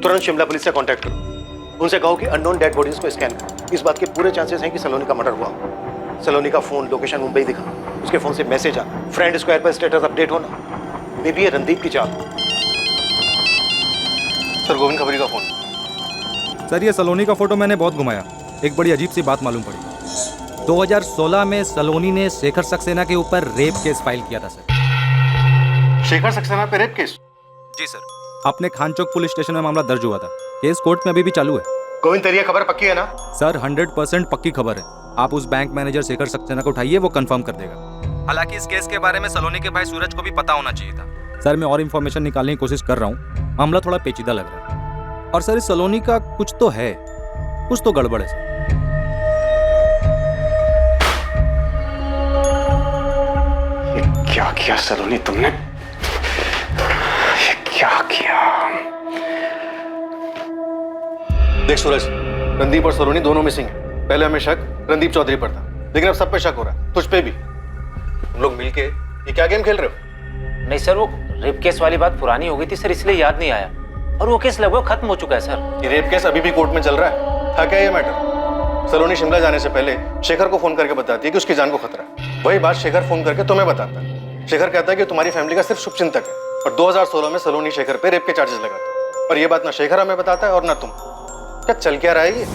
तुरंत शिमला पुलिस से कांटेक्ट करो, उनसे कहो कि अननोन डेड बॉडीज को स्कैन करो। इस बात के पूरे चांसेस हैं कि सलोनी का मर्डर हुआ हो। सलोनी का फोन लोकेशन मुंबई दिखा, उसके फोन से मैसेज आना, फ्रेंड स्क्वायर पर स्टेटस अपडेट होना, मे बी ये रणदीप की चाल। सर गोविंद खबरी का फोन। सर ये सलोनी का फोटो मैंने बहुत घुमाया, एक बड़ी अजीब सी बात मालूम पड़ी। 2016 में सलोनी ने शेखर सक्सेना के ऊपर रेप केस फाइल किया था सर। शेखर सक्सेना पे रेप केस? जी सर, अपने खान चौक पुलिस स्टेशन में मामला दर्ज हुआ था। केस कोर्ट में अभी भी चालू है। गोविंद तेरी खबर पक्की है ना? सर 100% पक्की खबर है। आप उस बैंक मैनेजर शेखर सक्सेना को उठाइए, वो कंफर्म कर देगा। हालांकि इस केस के बारे में सलोनी के भाई सूरज को भी पता होना चाहिए था। सर मैं और इन्फॉर्मेशन निकालने की कोशिश कर रहा हूँ, मामला थोड़ा पेचीदा लग रहा है। और सर इस सलोनी का कुछ तो है, कुछ तो गड़बड़ है सर। क्या किया सलोनी तुमने? ये क्या किया? देख सूरज, रणदीप और सलोनी दोनों मिसिंग है। पहले हमें शक रणदीप चौधरी पर था, लेकिन अब सब पे शक हो रहा है, तुझ पे भी। तुम लोग मिलके ये क्या गेम खेल रहे हो? नहीं सर, वो रेप केस वाली बात पुरानी हो गई थी सर, इसलिए याद नहीं आया। और वो केस लगभग खत्म हो चुका है सर। ये रेप केस अभी भी कोर्ट में चल रहा है। था क्या ये मैटर? सलोनी शिमला जाने से पहले शेखर को फोन करके बताती है कि उसकी जान को खतरा है। वही बात शेखर फोन करके तुम्हें बताता है। शेखर कहता है कि तुम्हारी फैमिली का सिर्फ शुभचिंतक है, और 2016 में सलोनी शेखर पे रेप के चार्जेस लगाता है। और ये बात ना शेखर हमें बताता है और ना तुम। क्या चल क्या रहा है ये?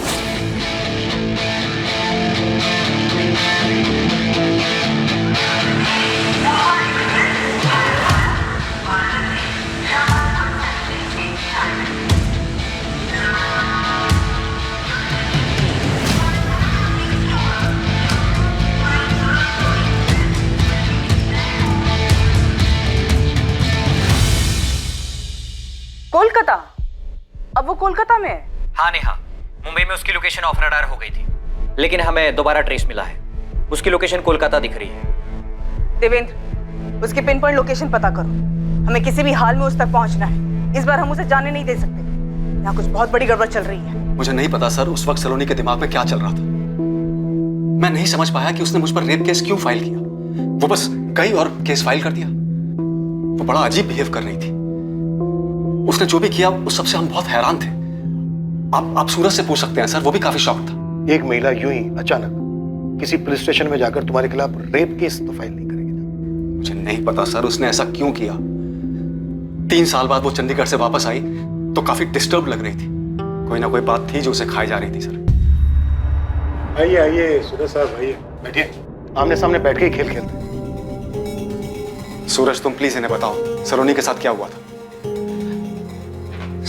कोलकाता? अब वो कोलकाता में है? हाँ नेहा, मुंबई में उसकी लोकेशन ऑफ रडार हो गई थी, लेकिन हमें दोबारा ट्रेस मिला है। उसकी लोकेशन कोलकाता दिख रही है। देवेंद्र, उसकी पिन पॉइंट लोकेशन पता करो। हमें किसी भी हाल में उस तक पहुंचना है। इस बार हम उसे जाने नहीं दे सकते। यहाँ कुछ बहुत बड़ी गड़बड़ चल रही है। मुझे नहीं पता सर उस वक्त सलोनी के दिमाग में क्या चल रहा था। मैं नहीं समझ पाया कि उसने मुझ पर रेप केस क्यों फाइल किया। वो बस गई और केस फाइल कर दिया। वो बड़ा अजीब बिहेव कर रही थी। उसने जो भी किया उस सबसे हम बहुत हैरान थे। आप सूरज से पूछ सकते हैं सर, वो भी काफी शॉक था। एक महिला यूं ही अचानक किसी पुलिस स्टेशन में जाकर तुम्हारे खिलाफ रेप केस तो फाइल नहीं करेगी ना? मुझे नहीं पता सर उसने ऐसा क्यों किया। 3 साल बाद वो चंडीगढ़ से वापस आई तो काफी डिस्टर्ब लग रही थी। कोई ना कोई बात थी जो उसे खाई जा रही थी सर। आइए आइए सूरज साहब, आइए बैठिए। आमने सामने बैठ के ही खेल खेलते हैं। सूरज तुम प्लीज इन्हें बताओ सलोनी के साथ क्या हुआ था।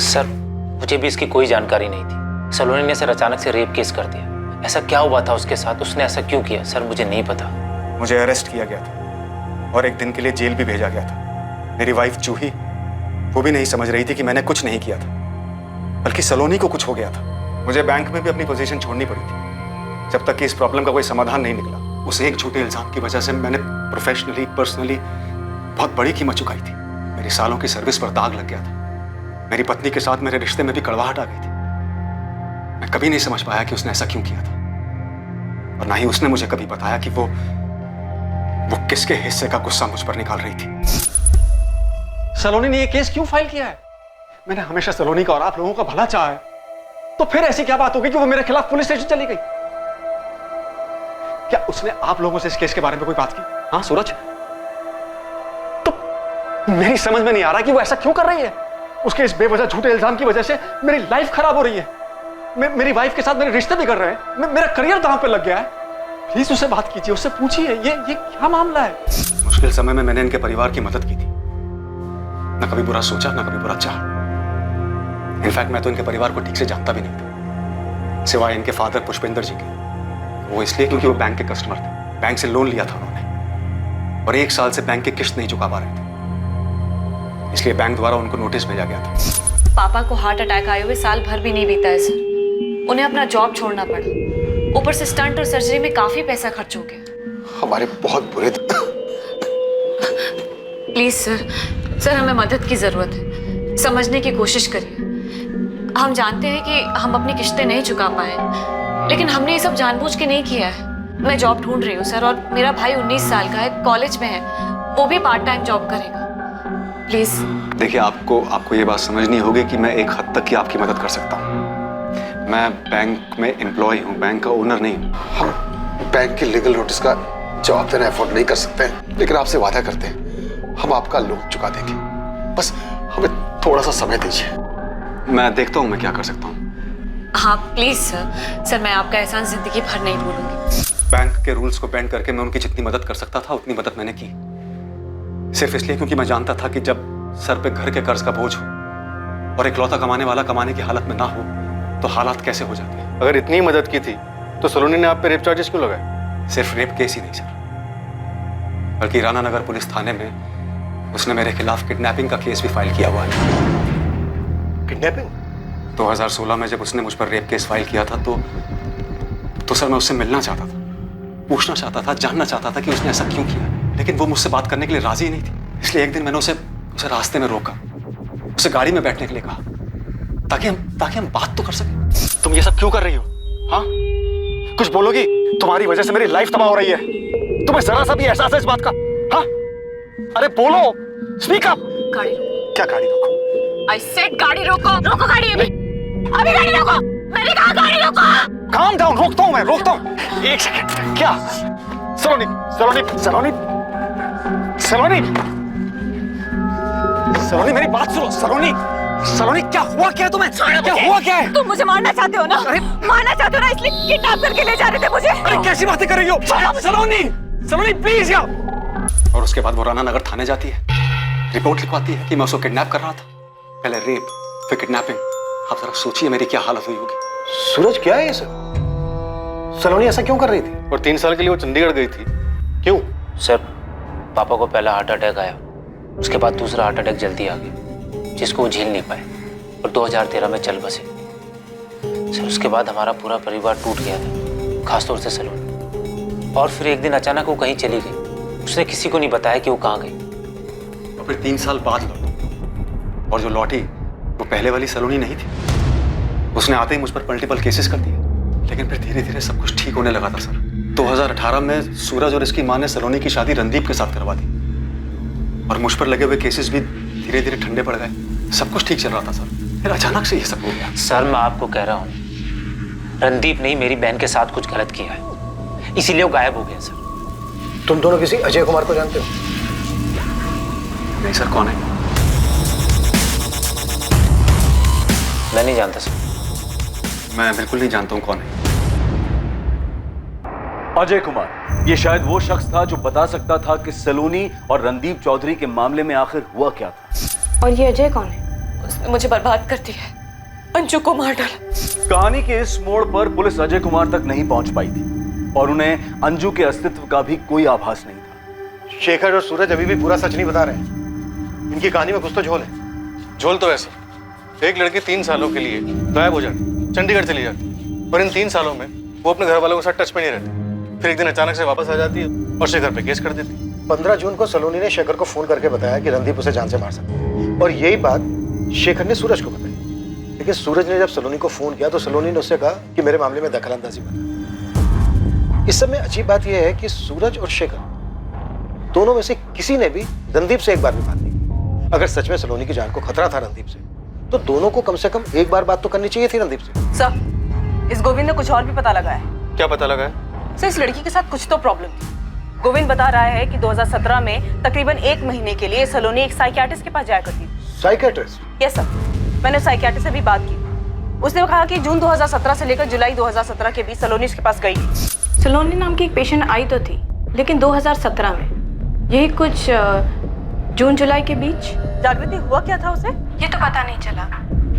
सर मुझे भी इसकी कोई जानकारी नहीं थी। सलोनी ने सर अचानक से रेप केस कर दिया। ऐसा क्या हुआ था उसके साथ, उसने ऐसा क्यों किया सर, मुझे नहीं पता। मुझे अरेस्ट किया गया था और एक दिन के लिए जेल भी भेजा गया था। मेरी वाइफ जूही वो भी नहीं समझ रही थी कि मैंने कुछ नहीं किया था, बल्कि सलोनी को कुछ हो गया था। मुझे बैंक में भी अपनी पोजीशन छोड़नी पड़ी थी जब तक कि इस प्रॉब्लम का कोई समाधान नहीं निकला। उस एक झूठे इल्जाम की वजह से मैंने प्रोफेशनली पर्सनली बहुत बड़ी कीमत चुकाई थी। मेरी सालों की सर्विस पर दाग लग गया था। मेरी पत्नी के साथ मेरे रिश्ते में भी कड़वाहट आ गई थी। मैं कभी नहीं समझ पाया कि उसने ऐसा क्यों किया था, और ना ही उसने मुझे कभी बताया कि वो किसके हिस्से का गुस्सा मुझ पर निकाल रही थी। सलोनी ने ये केस क्यों फाइल किया है? मैंने हमेशा सलोनी का और आप लोगों का भला चाहा है, तो फिर ऐसी क्या बात हो गई कि वो मेरे खिलाफ पुलिस स्टेशन चली गई? क्या उसने आप लोगों से इस केस के बारे में कोई बात की? हाँ सूरज, तो मेरी समझ में नहीं आ रहा कि वो ऐसा क्यों कर रही है। उसके इस बेवजह झूठे इल्जाम की वजह से मेरी लाइफ खराब हो रही है। मेरी वाइफ के साथ मेरे रिश्ते भी कर रहे हैं। मेरा करियर दांव पे लग गया है। प्लीज उससे बात कीजिए, उससे पूछिए ये क्या मामला है। मुश्किल समय में मैंने इनके परिवार की मदद की थी। ना कभी बुरा सोचा, ना कभी बुरा चाहा। इनफैक्ट मैं तो इनके परिवार को ठीक से जानता भी नहीं था, सिवाय इनके फादर पुष्पेंद्र जी के। वो इसलिए क्योंकि वो बैंक के कस्टमर थे। बैंक से लोन लिया था उन्होंने और 1 साल से बैंक की किस्त नहीं चुका पा रहे थे, इसलिए बैंक द्वारा उनको नोटिस भेजा गया था। पापा को हार्ट अटैक आए हुए साल भर भी नहीं बीता है सर। उन्हें अपना जॉब छोड़ना पड़ा। ऊपर से स्टंट और सर्जरी में काफी पैसा खर्च हो गया। हमारे बहुत बुरे प्लीज सर हमें मदद की जरूरत है। समझने की कोशिश करिए। हम जानते हैं कि हम अपनी किस्तें नहीं चुका पाए, लेकिन हमने ये सब जानबूझ के नहीं किया है। मैं जॉब ढूंढ रही हूँ सर, और मेरा भाई 19 साल का है, कॉलेज में है। वो भी पार्ट टाइम जॉब करेगा। प्लीज देखिए, आपको ये बात समझनी होगी कि मैं एक हद तक ही आपकी मदद कर सकता हूँ। मैं बैंक में एम्प्लॉय हूँ, बैंक का ओनर नहीं हूँ। हम बैंक की लीगल नोटिस का जवाब देना अफोर्ड नहीं कर सकते, लेकिन आपसे वादा करते हैं हम आपका लोन चुका देंगे। बस हमें थोड़ा सा समय दीजिए। मैं देखता हूँ मैं क्या कर सकता हूँ। हाँ प्लीज सर मैं आपका एहसान जिंदगी भर नहीं भूलूंगी। बैंक के रूल्स को बेंड करके मैं उनकी जितनी मदद कर सकता था उतनी मदद मैंने की, सिर्फ इसलिए क्योंकि मैं जानता था कि जब सर पे घर के कर्ज का बोझ हो और इकलौता कमाने वाला कमाने की हालत में ना हो तो हालात कैसे हो जाते हैं। अगर इतनी मदद की थी तो सलोनी ने आप पे रेप चार्जेस क्यों लगाए? सिर्फ रेप केस ही नहीं सर, बल्कि राणा नगर पुलिस थाने में उसने मेरे खिलाफ किडनैपिंग का केस भी फाइल किया हुआ है। किडनैपिंग? 2016 में जब उसने मुझ पर रेप केस फाइल किया था तो सर मैं उससे मिलना चाहता था, पूछना चाहता था, जानना चाहता था कि उसने ऐसा क्यों किया। लेकिन वो मुझसे बात करने के लिए राजी नहीं थी। इसलिए एक दिन मैंने उसे रास्ते में रोका, उसे गाड़ी में बैठने के लिए कहा, ताकि हम बात तो कर सके। तुम ये सब क्यों कर रही हो? हाँ, कुछ बोलोगी? तुम्हारी वजह से मेरी लाइफ तबाह हो रही है। तुम्हें जरा सा भी एहसास है इस बात का? हाँ, अरे बोलो, स्पीक अप। गाड़ी रोको। क्या गाड़ी रोको? आई सेड गाड़ी रोको। रोको गाड़ी अभी गाड़ी रोको। मैंने कहा गाड़ी रोको। काम डाउन, रोकता हूं मैं, रोकता हूं। एक सेकंड। क्या? सलोनी सलोनी सलोनी सलोनी सलोनी मेरी बात सुनो। सलोनी सलोनी क्या हुआ क्या तुम्हें? क्या हुआ क्या है? तुम मुझे मारना चाहते हो ना? मारना चाहते हो ना, इसलिए किडनैप करके ले जा रहे थे मुझे। अरे कैसी बातें कर रही हो? सलोनी सलोनी प्लीज यार। और उसके बाद वो राना नगर थाने जाती है, रिपोर्ट लिखवाती है कि मैं उसको किडनैप कर रहा था। पहले रेप, फिर किडनैपिंग। आप जरा सोचिए मेरी क्या हालत हुई होगी। सूरज क्या है ये सब? सलोनी ऐसा क्यों कर रही थी? और 3 साल के लिए वो चंडीगढ़ गई थी, क्यों? सर, पापा को पहला हार्ट अटैक आया, उसके बाद दूसरा हार्ट अटैक जल्दी आ गया, जिसको वो झेल नहीं पाए और 2013 में चल बसे। सर, उसके बाद हमारा पूरा परिवार टूट गया था, खासतौर से सलोनी। और फिर एक दिन अचानक वो कहीं चली गई, उसने किसी को नहीं बताया कि वो कहाँ गई। और फिर 3 साल बाद लौटी, और जो लौटी वो पहले वाली सलोनी नहीं थी। उसने आते ही मुझ पर मल्टीपल केसेस कर दिए, लेकिन फिर धीरे धीरे सब कुछ ठीक होने लगा था सर। 2018 में सूरज और इसकी मां ने सलोनी की शादी रणदीप के साथ करवा दी, और मुझ पर लगे हुए केसेस भी धीरे धीरे ठंडे पड़ गए। सब कुछ ठीक चल रहा था सर, फिर अचानक से ये सब हो गया। सर, मैं आपको कह रहा हूँ, रणदीप ने मेरी बहन के साथ कुछ गलत किया है, इसीलिए वो गायब हो गया। सर, तुम दोनों किसी अजय कुमार को जानते हो? नहीं सर, कौन है? मैं नहीं जानता सर। मैं बिल्कुल नहीं जानता हूँ कौन है। अजय कुमार, ये शायद वो शख्स था जो बता सकता था कि सलोनी और रणदीप चौधरी के मामले में आखिर हुआ क्या था। और ये अजय कौन है? उसने मुझे बर्बाद कर दिया, अंजू को मार डाला। कहानी के इस मोड़ पर पुलिस अजय कुमार तक नहीं पहुंच पाई थी और उन्हें अंजू के अस्तित्व का भी कोई आभास नहीं था। शेखर और सूरज अभी भी पूरा सच नहीं बता रहे हैं। इनकी कहानी में कुछ तो झोल है। झोल तो ऐसा, एक लड़की 3 सालों के लिए गायब हो जाती, चंडीगढ़ चली जाती, और इन 3 सालों में वो अपने घर वालों के साथ टच में नहीं रहती। फिर एक दिन अचानक से वापस आ जाती है और शेखर पे केस कर देती है। 15 जून को सलोनी ने शेखर को फोन करके बताया कि रणदीप उसे जान से मार सकता है, और यही बात शेखर ने सूरज को बताई। लेकिन सूरज ने जब सलोनी को फोन किया तो सलोनी ने उससे कहा कि मेरे मामले में दखलंदाजी मत। इस सब में अजीब बात यह है कि सूरज और शेखर दोनों में से किसी ने भी रणदीप से एक बार भी बात नहीं की। अगर सच में सलोनी की जान को खतरा था रणदीप से, तो दोनों को कम से कम एक बार बात तो करनी चाहिए थी रणदीप से। सर, इस गोविंद ने कुछ और भी पता लगा है। क्या पता लगा है? सर, इस लड़की के साथ कुछ तो प्रॉब्लम थी। गोविंद बता रहा है कि 2017 में तकरीबन 1 महीने के लिए सलोनी एक साइकियाट्रिस्ट के पास जाया करती थी। साइकियाट्रिस्ट? यस सर, मैंने साइकियाट्रिस्ट से भी बात की। उसने कहा कि जून 2017 से लेकर जुलाई 2017 के बीच सलोनी इसके पास गई थी। सलोनी नाम की एक पेशेंट आई तो थी, लेकिन 2017 में, यही कुछ जून जुलाई के बीच। जागृति, हुआ क्या था उसे? ये तो पता नहीं चला,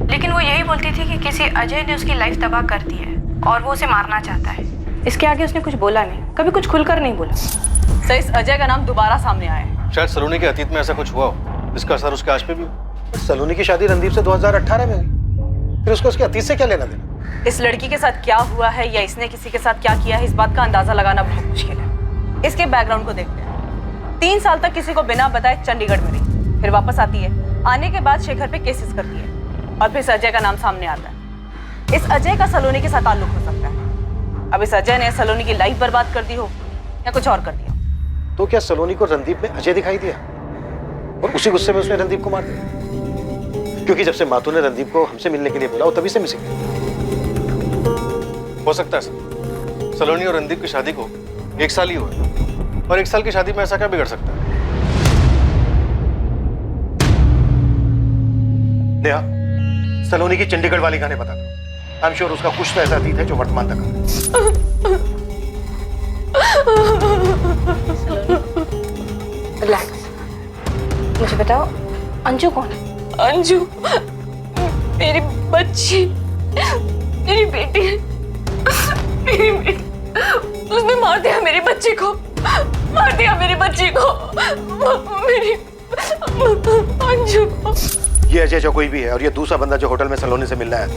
लेकिन वो यही बोलती थी कि किसी अजय ने उसकी लाइफ तबाह कर दी है और वो उसे मारना चाहता है। इसके आगे उसने कुछ बोला नहीं, कभी कुछ खुलकर नहीं बोला। सर, इस अजय का नाम दोबारा सामने आया है। शायद सलोनी के अतीत में ऐसा कुछ हुआ हो, इसका असर उसके आज पे भी हो। सलोनी की शादी रणदीप से 2018 में हुई, फिर उसको उसके अतीत से क्या लेना देना? इस लड़की के साथ क्या हुआ है या इसने किसी के साथ क्या किया है, इस बात का अंदाजा लगाना बहुत मुश्किल है। इसके बैकग्राउंड को देखते हैं। 3 साल तक किसी को बिना बताए चंडीगढ़ में रही, फिर वापस आती है। आने के बाद शेखर पे केसेस करती है और फिर इस अजय का नाम सामने आता है। इस अजय का सलोनी के साथ ताल्लुक हो सकता है। अब इस अजय ने सलोनी की लाइफ बर्बाद कर दी हो या कुछ और कर दिया। तो क्या सलोनी को रणदीप में अजय दिखाई दिया और उसी गुस्से में उसने रणदीप को मार दिया? क्योंकि जब से मातू ने रणदीप को हमसे मिलने के लिए बोला, वो तभी से मिसिंग है। हो सकता है सर, सलोनी और रणदीप की शादी को 1 साल ही हुआ है, और 1 साल की शादी में ऐसा क्या बिगड़ सकता है? नेहा, सलोनी की चंडीगढ़ वाली गाने बता दो। आई एम श्योर उसका कुछ तो ऐसा अतीत है जो वर्तमान तक है। रिलैक्स, मुझे बताओ अंजू कौन है? अंजू मेरी बच्ची, मेरी बेटी, मेरी बेटी। उसने मार दिया मेरी बच्ची को, मार दिया मेरी बच्ची को, मेरी अंजू को। ये अजय जो कोई भी है और ये दूसरा बंदा जो होटल में सलोनी से मिलना है,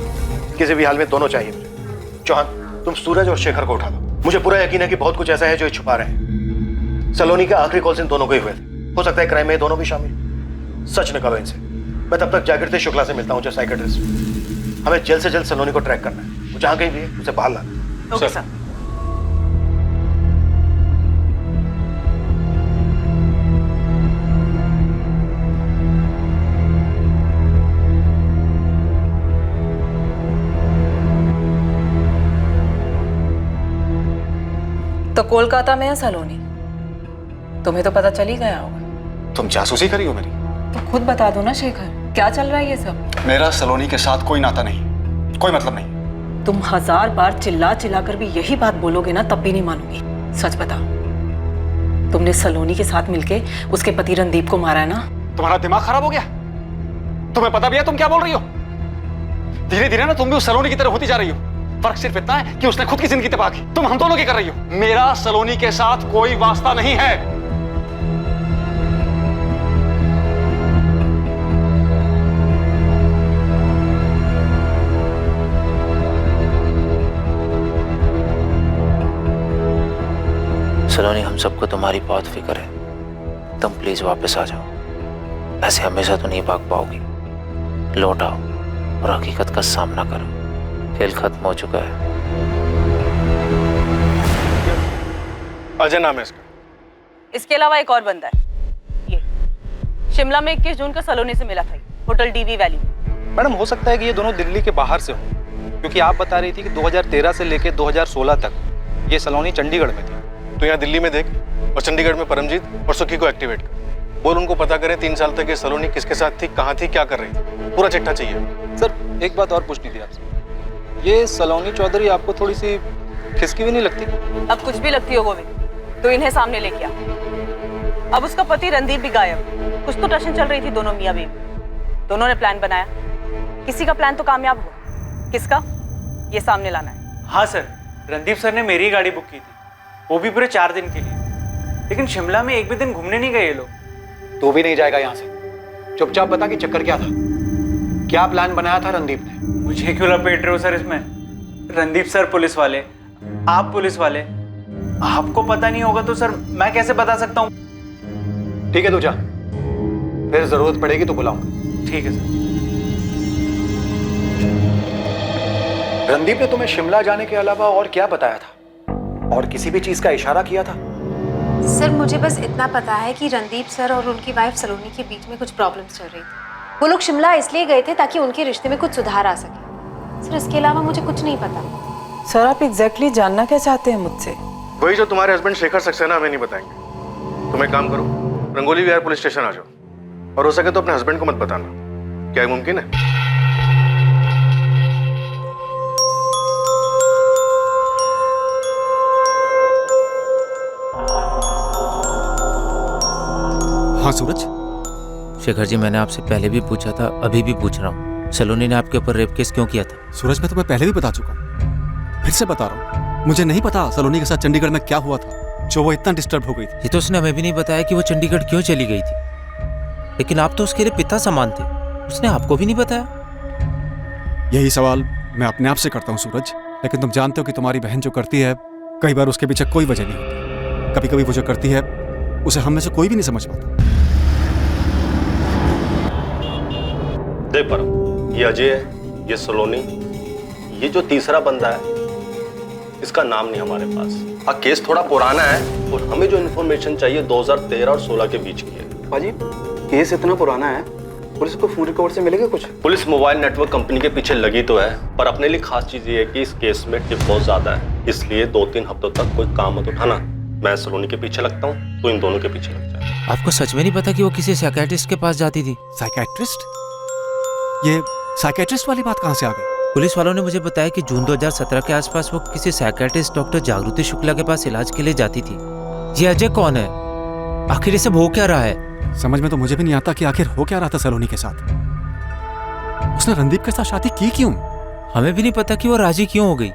किसी भी हाल में दोनों चाहिए मुझे। चौहान, तुम सूरज और शेखर को उठा दो। मुझे पूरा यकीन है कि बहुत कुछ ऐसा है जो ये छुपा रहे हैं। सलोनी के आखिरी कॉल्स इन दोनों को ही हुए थे। हो सकता है क्राइम में ये दोनों भी शामिल। सच निकालो इनसे। मैं तब तक जागृति शुक्ला से मिलता हूँ, जो साइकेट्रिस्ट। हमें जल्द से जल्द सलोनी को ट्रैक करना है। वो जहाँ कहीं भी है उसे बाहर लाना। Okay sir. तो कोलकाता में है सलोनी, तुम्हें तो पता चल ही गया होगा। तुम जासूसी करी हो मेरी? तो खुद बता दो ना शेखर, क्या चल रहा है ये सब? मेरा सलोनी के साथ कोई नाता नहीं, कोई मतलब नहीं। तुम 1000 बार चिल्ला चिल्ला कर भी यही बात बोलोगे ना, तब भी नहीं मानूंगी। सच बताओ, तुमने सलोनी के साथ मिलके उसके पति रणदीप को मारा है ना? तुम्हारा दिमाग खराब हो गया? तुम्हें पता भी है तुम क्या बोल रही हो? धीरे धीरे ना तुम भी उस सलोनी की तरह होती जा रही हो। फर्क सिर्फ इतना है कि उसने खुद की जिंदगी तबाह की, तुम हम दोनों की कर रही हो। मेरा सलोनी के साथ कोई वास्ता नहीं है। सलोनी, हम सबको तुम्हारी बहुत फिक्र है। तुम प्लीज वापस आ जाओ। ऐसे हमेशा तो नहीं भाग पाओगी। लौट आओ और हकीकत का सामना करो। खेल खत्म हो चुका है। अजय नाम है इसका। इसके अलावा एक और बंदा है, ये शिमला में 21 जून को सलोनी से मिला था, होटल डीवी वैली में। मैडम, हो सकता है कि ये दोनों दिल्ली के बाहर से हों, क्योंकि आप बता रही थी कि 2013 से लेकर 2016 तक ये सलोनी चंडीगढ़ में थी। तो यहाँ दिल्ली में देख और चंडीगढ़ में परमजीत और सुखी को एक्टिवेट कर। बोल उनको पता करें 3 साल तक ये सलोनी किसके साथ थी, कहाँ थी, क्या कर रही थी। पूरा चिट्ठा चाहिए। सर, एक बात और पूछनी थी आपसे। ये सलोनी चौधरी आपको थोड़ी सी खिसकी भी नहीं लगती? अब कुछ भी लगती हो गोविंद तो इन्हें सामने लेके आ। अब उसका पति रणदीप भी गायब। कुछ तो टशन चल रही थी दोनों मियां बीवी। दोनों ने प्लान बनाया, किसी का प्लान तो कामयाब हो, किसका ये सामने लाना है। हाँ सर, रणदीप सर ने मेरी गाड़ी बुक की थी, वो भी पूरे 4 दिन के लिए। लेकिन शिमला में एक भी दिन घूमने नहीं गए ये लोग। तू भी नहीं जाएगा यहाँ से। चुपचाप बता कि चक्कर क्या था, क्या प्लान बनाया था रणदीप ने? मुझे क्यों लपेट रहे हो सर इसमें? रणदीप सर पुलिस वाले, आप पुलिस वाले, आपको पता नहीं होगा तो सर मैं कैसे बता सकता हूँ? ठीक है, तू जा, फिर जरूरत पड़ेगी तो बुलाऊंगा। ठीक है सर। रणदीप ने तुम्हें शिमला जाने के अलावा और क्या बताया था, और किसी भी चीज का इशारा किया था? सर, मुझे बस इतना पता है कि रणदीप सर और उनकी वाइफ सलोनी के बीच में कुछ प्रॉब्लम्स चल रही थी। वो लोग शिमला इसलिए गए थे ताकि उनके रिश्ते में कुछ सुधार आ सके। सर, इसके अलावा मुझे कुछ नहीं पता। सर, आप एग्जैक्टली जानना क्या चाहते हैं मुझसे? वही जो तुम्हारे हस्बैंड शेखर सक्सेना हमें नहीं बताएंगे। तुम एक काम करो, रंगोली विहार पुलिस स्टेशन आ जाओ, और हो सके तो अपने हस्बैंड को मत बताना। क्या ये मुमकिन है? हाँ सूरज। शेखर जी, मैंने आपसे पहले भी पूछा था, अभी भी पूछ रहा हूँ, सलोनी ने आपके ऊपर रेप केस क्यों किया था? सूरज, मैं तुम्हें पहले भी बता चुका हूँ, फिर से बता रहा हूँ। मुझे नहीं पता सलोनी के साथ चंडीगढ़ में क्या हुआ था जो वो इतना डिस्टर्ब हो गई थी। ये तो उसने हमें भी नहीं बताया कि वो चंडीगढ़ क्यों चली गई थी। लेकिन आप तो उसके लिए पिता समान थे, उसने आपको भी नहीं बताया। यही सवाल मैं अपने आप से करता हूँ सूरज, लेकिन तुम जानते हो कि तुम्हारी बहन जो करती है, कई बार उसके पीछे कोई वजह नहीं होती। कभी कभी वो जो करती है उसे हम में से कोई भी नहीं समझ पाता। देख परम, ये अजय है, ये सलोनी, ये जो तीसरा बंदा है इसका नाम नहीं हमारे पास। हाँ, केस थोड़ा पुराना है और हमें जो इन्फॉर्मेशन चाहिए 2013 और 16 के बीच की है। पाजी, केस इतना पुराना है, पुलिस को फोन रिकॉर्ड से मिलेगा कुछ? पुलिस मोबाइल नेटवर्क कंपनी के पीछे लगी तो है, पर अपने लिए खास चीज ये है कि इस केस में टिप बहुत ज्यादा है, इसलिए 2-3 हफ्तों तक कोई काम मत उठाना। मैं सलोनी के पीछे लगता हूँ, तो इन दोनों के पीछे लग जाए। आपको सच में नहीं पता कि वो किसी साइकियाट्रिस्ट के पास जाती थी? साइकियाट्रिस्ट? ये साइकियाट्रिस्ट वाली बात कहाँ से आ गई? पुलिस वालों ने मुझे बताया कि जून 2017 के आसपास वो किसी साइकियाट्रिस्ट डॉक्टर जागृति शुक्ला के पास इलाज के लिए जाती थी। ये अजय कौन है? आखिर ये सब हो क्या रहा है? समझ में तो मुझे भी नहीं आता कि आखिर हो क्या रहा था सलोनी के साथ। उसने रणदीप के साथ शादी की क्यों? हमें भी नहीं पता कि वो राजी क्यों हो गई।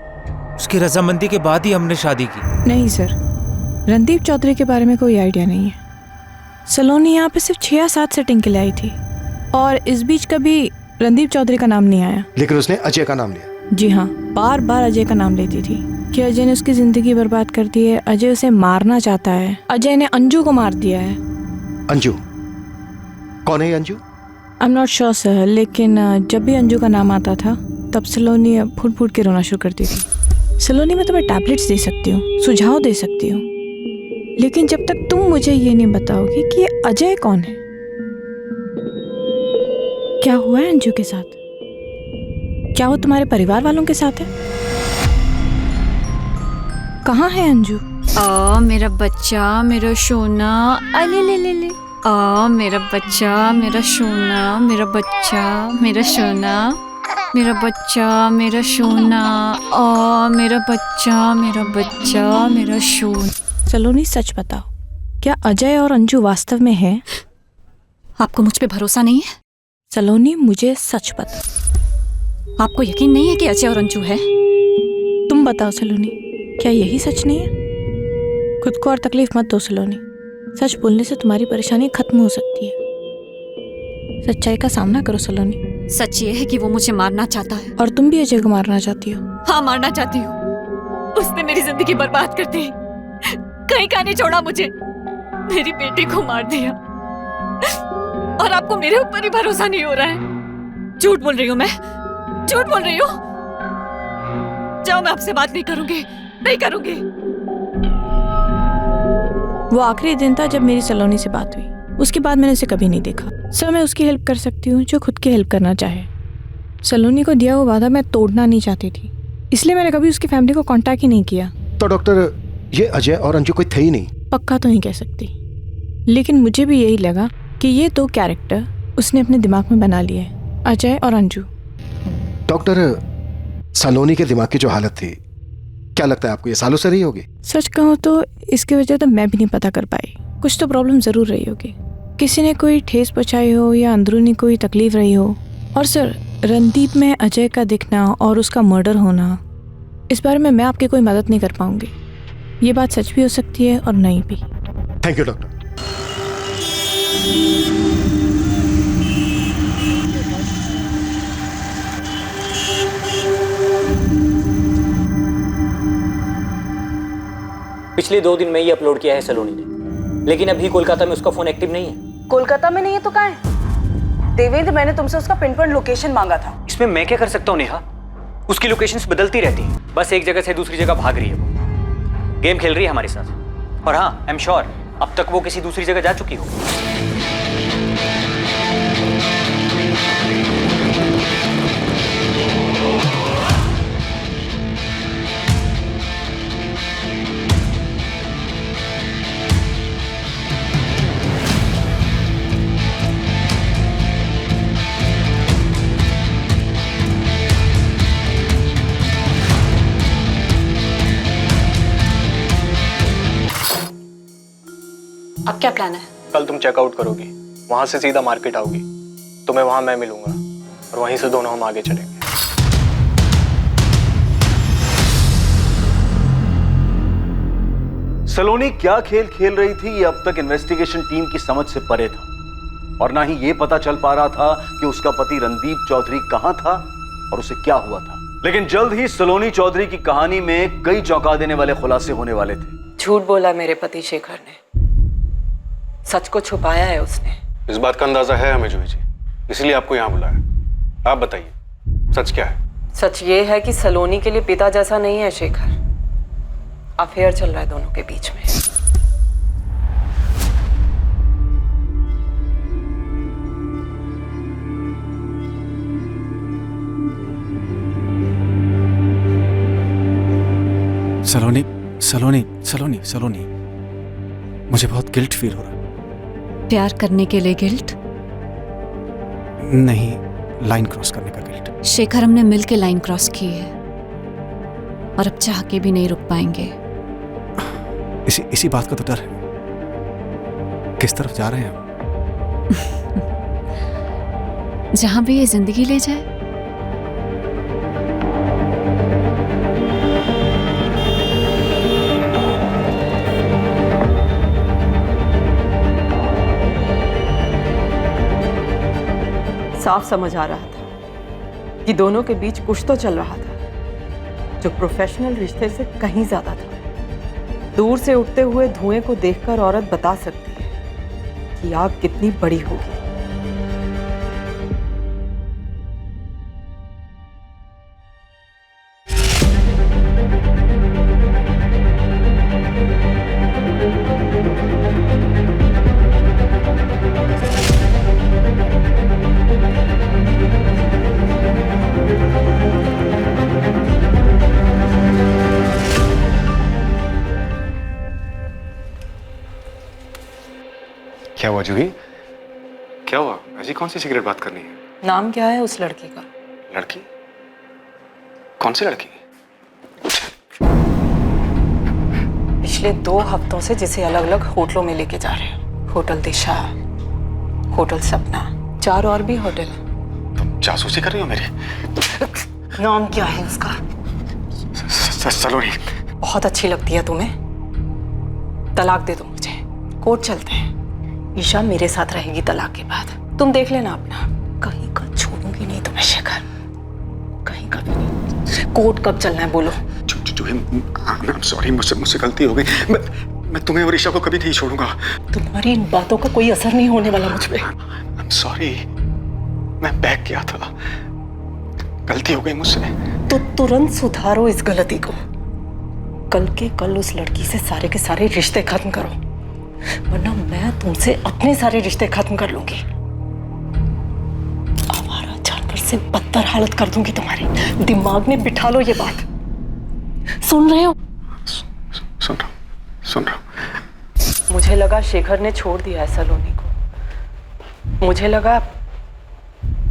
उसकी रजामंदी के बाद ही हमने शादी की। नहीं सर, रणदीप चौधरी के बारे में कोई आइडिया नहीं है। सलोनी यहाँ पे सिर्फ 6 या 7 सेटिंग के लिए आई थी, और इस बीच कभी रणदीप चौधरी का नाम नहीं आया। लेकिन उसने अजय का नाम लिया। जी हाँ, बार बार अजय का नाम लेती थी। कि अजय ने उसकी जिंदगी बर्बाद कर दी है। अजय उसे मारना चाहता है। अजय ने अंजू को मार दिया है। अंजू? कौन है ये Anju? I am not sure sir, लेकिन जब भी अंजू का नाम आता था तब सलोनी फूट फूट के रोना शुरू करती थी। सलोनी, मैं तुम्हें टैबलेट्स दे सकती हूँ, सुझाव दे सकती हूँ, लेकिन जब तक तुम मुझे ये नहीं बताओगे कि ये अजय कौन है, क्या हुआ है अंजू के साथ, क्या वो तुम्हारे परिवार वालों के साथ है, कहाँ है अंजू? मेरा बच्चा, मेरा सोना, अले ले ले ले। मेरा बच्चा, मेरा सोना, मेरा बच्चा, मेरा सोना, मेरा बच्चा, मेरा सोना, मेरा बच्चा, मेरा बच्चा, मेरा सोना। सलोनी, सच बताओ, क्या अजय और अंजू वास्तव में हैं? आपको मुझ पे भरोसा नहीं है? सलोनी, मुझे सच बताओ। आपको यकीन नहीं है कि अजय और अंजू है? तुम बताओ सलोनी, क्या यही सच नहीं है? खुद को और तकलीफ मत दो सलोनी, सच बोलने से तुम्हारी परेशानी खत्म हो सकती है। सच्चाई का सामना करो सलोनी। सच ये है कि वो मुझे मारना चाहता है। और तुम भी अजय को मारना चाहती हो? हाँ, मारना चाहती हूँ। उसने मेरी जिंदगी बर्बाद कर दी, कहीं का नहीं छोड़ा मुझे, मेरी बेटी को मार दिया, और आपको मेरे ऊपर ही भरोसा नहीं हो रहा है। झूठ बोल रही हूँ मैं, झूठ बोल रही हूँ। जाओ, मैं आपसे बात नहीं करूंगी, नहीं करूंगी। वो आखिरी दिन था जब मेरी सलोनी से बात हुई, उसके बाद मैंने उसे कभी नहीं देखा। सर, मैं उसकी हेल्प कर सकती हूँ जो खुद की हेल्प करना चाहे। सलोनी को दिया हुआ वादा मैं तोड़ना नहीं चाहती थी, इसलिए मैंने कभी उसकी फैमिली को कांटेक्ट ही नहीं किया। तो डॉक्टर, ये अजय और अंजू कोई थे ही नहीं? पक्का तो नहीं कह सकती, लेकिन मुझे भी यही लगा कि ये दो कैरेक्टर उसने अपने दिमाग में बना लिए, अजय और अंजू। डॉक्टर, सलोनी के दिमाग की जो हालत थी, क्या लगता है आपको ये सालों से रही होगी? सच कहूँ तो इसकी वजह तो मैं भी नहीं पता कर पाई। कुछ तो प्रॉब्लम जरूर रही होगी, किसी ने कोई ठेस पहुंचाई हो या अंदरूनी कोई तकलीफ रही हो। और सर, रणदीप में अजय का दिखना और उसका मर्डर होना, इस बारे में मैं आपकी कोई मदद नहीं कर पाऊंगी। ये बात सच भी हो सकती है और नहीं भी। Thank you doctor. पिछले 2 दिन में ही अपलोड किया है सलोनी ने, लेकिन अभी कोलकाता में उसका फोन एक्टिव नहीं है। कोलकाता में नहीं है तो कहाँ है? देवेंद्र, मैंने तुमसे उसका पिन पॉइंट लोकेशन मांगा था। इसमें मैं क्या कर सकता हूँ नेहा? उसकी लोकेशंस बदलती रहती है, बस एक जगह से दूसरी जगह भाग रही है। वो गेम खेल रही है हमारे साथ। और हाँ, आई एम श्योर अब तक वो किसी दूसरी जगह जा चुकी हो। अब क्या प्लान है? कल तुम चेकआउट करोगी, वहां से सीधा मार्केट आओगी, तुम्हें वहां मैं मिलूंगा और वहीं से दोनों हम आगे चलेंगे। सलोनी क्या खेल खेल रही थी ये अब तक इन्वेस्टिगेशन टीम की समझ से परे था, और ना ही ये पता चल पा रहा था कि उसका पति रणदीप चौधरी कहां था और उसे क्या हुआ था। लेकिन जल्द ही सलोनी चौधरी की कहानी में कई चौंका देने वाले खुलासे होने वाले थे। झूठ बोला मेरे पति शेखर ने, सच को छुपाया है उसने। इस बात का अंदाजा है हमें जूही जी, इसलिए आपको यहाँ बुलाया। आप बताइए, सच क्या है? सच ये है कि सलोनी के लिए पिता जैसा नहीं है शेखर। अफेयर चल रहा है दोनों के बीच में। सलोनी, सलोनी, सलोनी, सलोनी, मुझे बहुत गिल्ट फील हो रहा है। प्यार करने के लिए गिल्ट नहीं, लाइन क्रॉस करने का गिल्ट। शेखर, हमने मिल के लाइन क्रॉस की है और अब चाह के भी नहीं रुक पाएंगे। इसी बात का तो डर है। किस तरफ जा रहे हैं हम? जहां भी ये जिंदगी ले जाए। साफ समझ आ रहा था कि दोनों के बीच कुछ तो चल रहा था, जो प्रोफेशनल रिश्ते से कहीं ज्यादा था। दूर से उठते हुए धुएं को देखकर औरत बता सकती है कि आग कितनी बड़ी होगी। क्या हुआ जूही? क्या हुआ? ऐसी कौन सी सिगरेट बात करनी है? नाम क्या है उस लड़की का? लड़की? कौन सी लड़की? पिछले 2 हफ्तों से जिसे अलग अलग होटलों में लेके जा रहे हो। होटल दिशा, होटल सपना, 4 और भी होटल हैं। तुम जासूसी कर रही हो मेरी? नाम क्या है उसका? सलोनी। बहुत अच्छी लगती है तुम्हें? तलाक दे दो मुझे, कोर्ट चलते हैं। ईशा मेरे साथ रहेगी तलाक के बाद। तुम देख लेना अपना। कहीं का छोड़ूंगी नहीं तुम्हें शेखर, कहीं का भी नहीं। कोर्ट कब चलना है बोलो? सॉरी, मुझसे गलती हो गई। मैं तुम्हें और ईशा को कभी नहीं छोड़ूंगा। तुम्हारी इन बातों का कोई असर नहीं होने वाला मुझ पे। I'm sorry, मैं बहक गया था, गलती हो गई मुझसे। तो तुरंत सुधारो इस गलती को। कल के कल उस लड़की से सारे के सारे रिश्ते खत्म करो, वरना मैं तुमसे अपने सारे रिश्ते खत्म कर लूंगी। आवारा जानवर से बदतर हालत कर दूंगी तुम्हारी। दिमाग में बिठा लो ये बात। सुन रहे हो? सुन रहा हूं। मुझे लगा शेखर ने छोड़ दिया है सलोनी को। मुझे लगा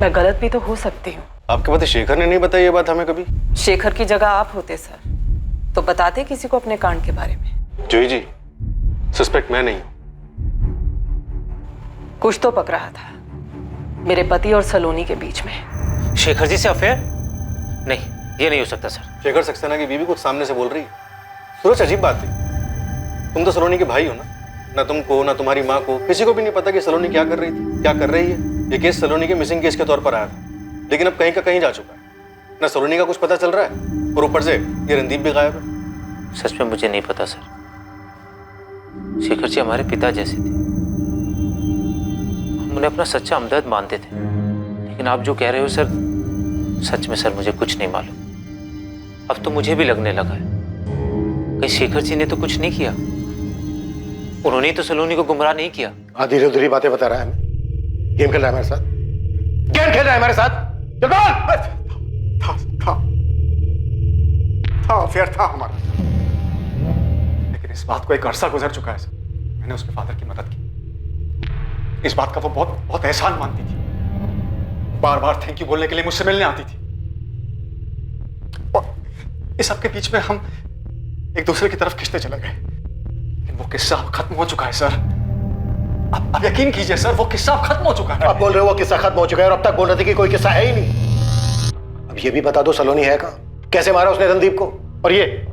मैं गलत भी तो हो सकती हूँ। आपके पति शेखर ने नहीं बताई ये बात हमें कभी? शेखर की जगह आप होते सर, तो बताते किसी को अपने कांड के बारे में। जूही जी, सस्पेक्ट मैं नहीं हूं। कुछ तो पक रहा था मेरे पति और सलोनी के बीच में। शेखर जी से अफेयर? नहीं, ये नहीं हो सकता सर। शेखर सक्सेना की बीवी कुछ सामने से बोल रही है। सूरज, अजीब बात है, तुम तो सलोनी के भाई हो ना। ना तुमको ना तुम्हारी माँ को किसी को भी नहीं पता कि सलोनी क्या कर रही थी, क्या कर रही है। ये केस सलोनी के मिसिंग केस के तौर पर आया था, लेकिन अब कहीं का कहीं जा चुका है। ना सलोनी का कुछ पता चल रहा है और ऊपर से ये रणदीप भी गायब है। सच में मुझे नहीं पता सर। शेखर जी हमारे पिता जैसे थे, हम उन्हें अपना सच्चा हमदर्द मानते थे। लेकिन आप जो कह रहे हो सर, सच में सर मुझे कुछ नहीं मालूम। अब तो मुझे भी लगने लगा है कहीं शेखर जी ने तो कुछ नहीं किया। उन्होंने ही तो सलोनी को गुमराह नहीं किया। धीरे धीरे बातें बता रहा है हमें। गेम खेल रहा है हमारे साथ, गेम खेल रहा है हमारे साथ। था अफेयर था हमारा, लेकिन इस बात को एक अरसा गुजर चुका है सर। मैंने उसके फादर की मदद की। इस बात का वो बहुत बहुत एहसान मानती थी। बार बार थैंक यू बोलने के लिए मुझसे मिलने आती थी। और इस सबके बीच में हम एक दूसरे की तरफ खिंचते चले गए। लेकिन वो किस्सा अब खत्म हो चुका है सर। अब यकीन कीजिए सर, वो किस्सा अब खत्म हो चुका है। आप बोल रहे हो वो किस्सा खत्म हो चुका है और अब तक बोल रहे थे कि कोई किस्सा है ही नहीं। अब ये भी बता दो सलोनी है कहाँ? कैसे मारा उसने रणदीप को? और ये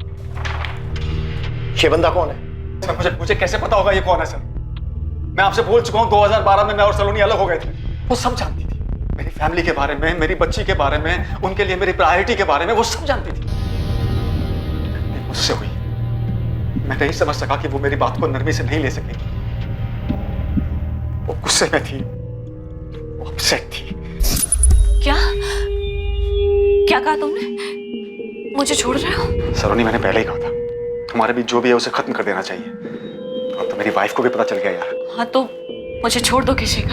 बंदा कौन है? सर मुझे कैसे पता होगा ये कौन है सर? मैं आपसे बोल चुका हूँ 2012 में मैं और सलोनी अलग हो गए थे। वो सब जानती थी, मेरी फैमिली के बारे में, मेरी बच्ची के बारे में, उनके लिए मेरी प्रायोरिटी के बारे में, वो सब जानती थी। मुझसे हुई, मैं नहीं समझ सका कि वो मेरी बात को नरमी से नहीं ले सकेगी। वो गुस्से में थी, वो अपसेट थी। क्या क्या कहा तुमने? मुझे छोड़ रहे हो? सलोनी, मैंने पहले ही कहा था हमारे बीच जो भी है उसे खत्म कर देना चाहिए। तो मेरी वाइफ को भी पता चल गया यार। हाँ तो मुझे छोड़ दो शेखर।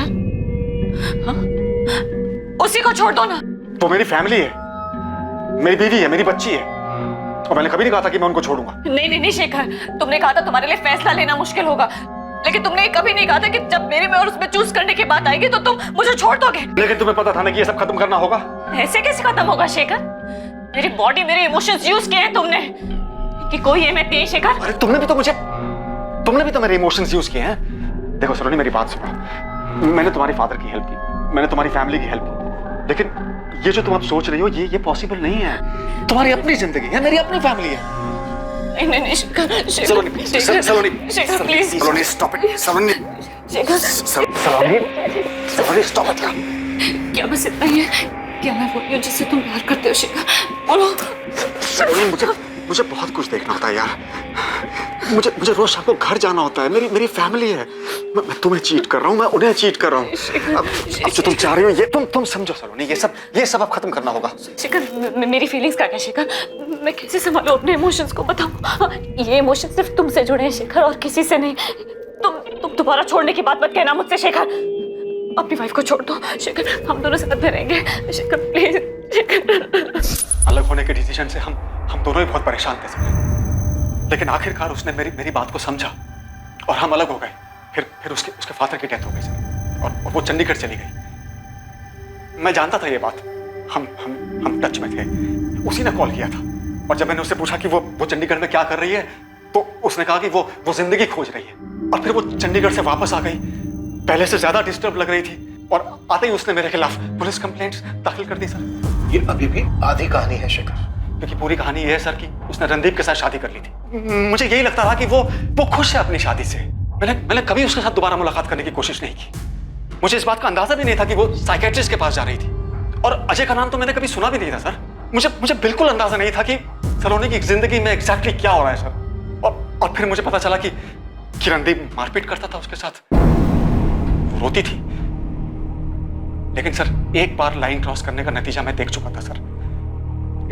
हाँ? उसी को छोड़ दो ना। वो मेरी फैमिली है, मेरी बीवी है, मेरी बच्ची है, और मैंने कभी नहीं कहा था कि मैं उनको छोड़ूंगा। नहीं नहीं नहीं शेखर, तुमने कहा था तुम्हारे लिए फैसला लेना मुश्किल होगा, लेकिन तुमने कभी नहीं कहा था कि जब मेरे में और उसमें चूज करने की बात आएगी तो तुम मुझे छोड़ दोगे। लेकिन तुम्हें पता था ना कि ये सब खत्म करना होगा। ऐसे कैसे खत्म होगा शेखर? मेरी बॉडी, मेरे इमोशंस यूज किए हैं तुमने कि कोई अहमियत नहीं है शेखर। अरे तुमने भी तो मेरे इमोशंस यूज किए हैं। देखो सलोनी, मेरी बात सुनो। मैंने तुम्हारे फादर की हेल्प की, मैंने तुम्हारी फैमिली की हेल्प की, लेकिन ये जो तुम अब सोच रही हो ये पॉसिबल नहीं है। तुम्हारी अपनी जिंदगी है, मेरी अपनी फैमिली है। नहीं Shekhar, Saloni please, Saloni Shekhar please, Saloni stop it, Saloni Shekhar, Saloni stop it. क्या बस इतना ही है? क्या मैं वही हूँ जिससे तुम प्यार करते हो शिखर? बोलो। सलोनी, मुझे बहुत कुछ देखना होता है यार। मुझे रोज शाम को घर जाना होता है। मेरी फैमिली है। मैं तुम्हें चीट कर रहा हूँ, मैं उन्हें चीट कर रहा हूँ। अब जो तुम चाह रही हो ये तुम समझो सलोनी, ये सब अब खत्म करना होगा। शिखर, मेरी फीलिंग्स का क्या शिखर? मैं कैसे संभालूं अपने इमोशंस को, बताओ। ये इमोशंस सिर्फ तुमसे जुड़े हैं शिखर, और किसी से नहीं। तुम दोबारा छोड़ने की बात मत कहना मुझसे शिखर। अपनी वाइफ को छोड़ दो शिखर, हम दोनों साथ में रहेंगे शिखर, प्लीज शिखर। अलग होने के डिसीजन से हम दोनों ही बहुत परेशान थे सर, लेकिन आखिरकार उसने मेरी बात को समझा और हम अलग हो गए। फिर उसके फादर की डेथ हो गई सर, और वो चंडीगढ़ चली गई। मैं जानता था ये बात, हम टच में थे। उसी ने कॉल किया था, और जब मैंने उससे पूछा कि वो चंडीगढ़ में क्या कर रही है, तो उसने कहा कि वो जिंदगी खोज रही है। और फिर वो चंडीगढ़ से वापस आ गई, पहले से ज्यादा डिस्टर्ब लग रही थी, और आते ही उसने मेरे खिलाफ पुलिस कंप्लेंट्स दाखिल कर दी सर। ये अभी भी आधी कहानी है शिखर, क्योंकि पूरी कहानी ये है सर कि उसने रणदीप के साथ शादी कर ली थी। मुझे यही लगता था कि वो खुश है अपनी शादी से। मैंने कभी उसके साथ दोबारा मुलाकात करने की कोशिश नहीं की। मुझे इस बात का अंदाजा भी नहीं था कि वो साइकियाट्रिस्ट के पास जा रही थी, और अजय का नाम तो मैंने कभी सुना भी नहीं था सर। मुझे बिल्कुल अंदाजा नहीं था कि सलोनी की जिंदगी में एग्जैक्टली क्या हो रहा है सर। और फिर मुझे पता चला कि रणदीप मारपीट करता था उसके साथ, वो रोती थी। लेकिन सर, एक बार लाइन क्रॉस करने का नतीजा मैं देख चुका था सर,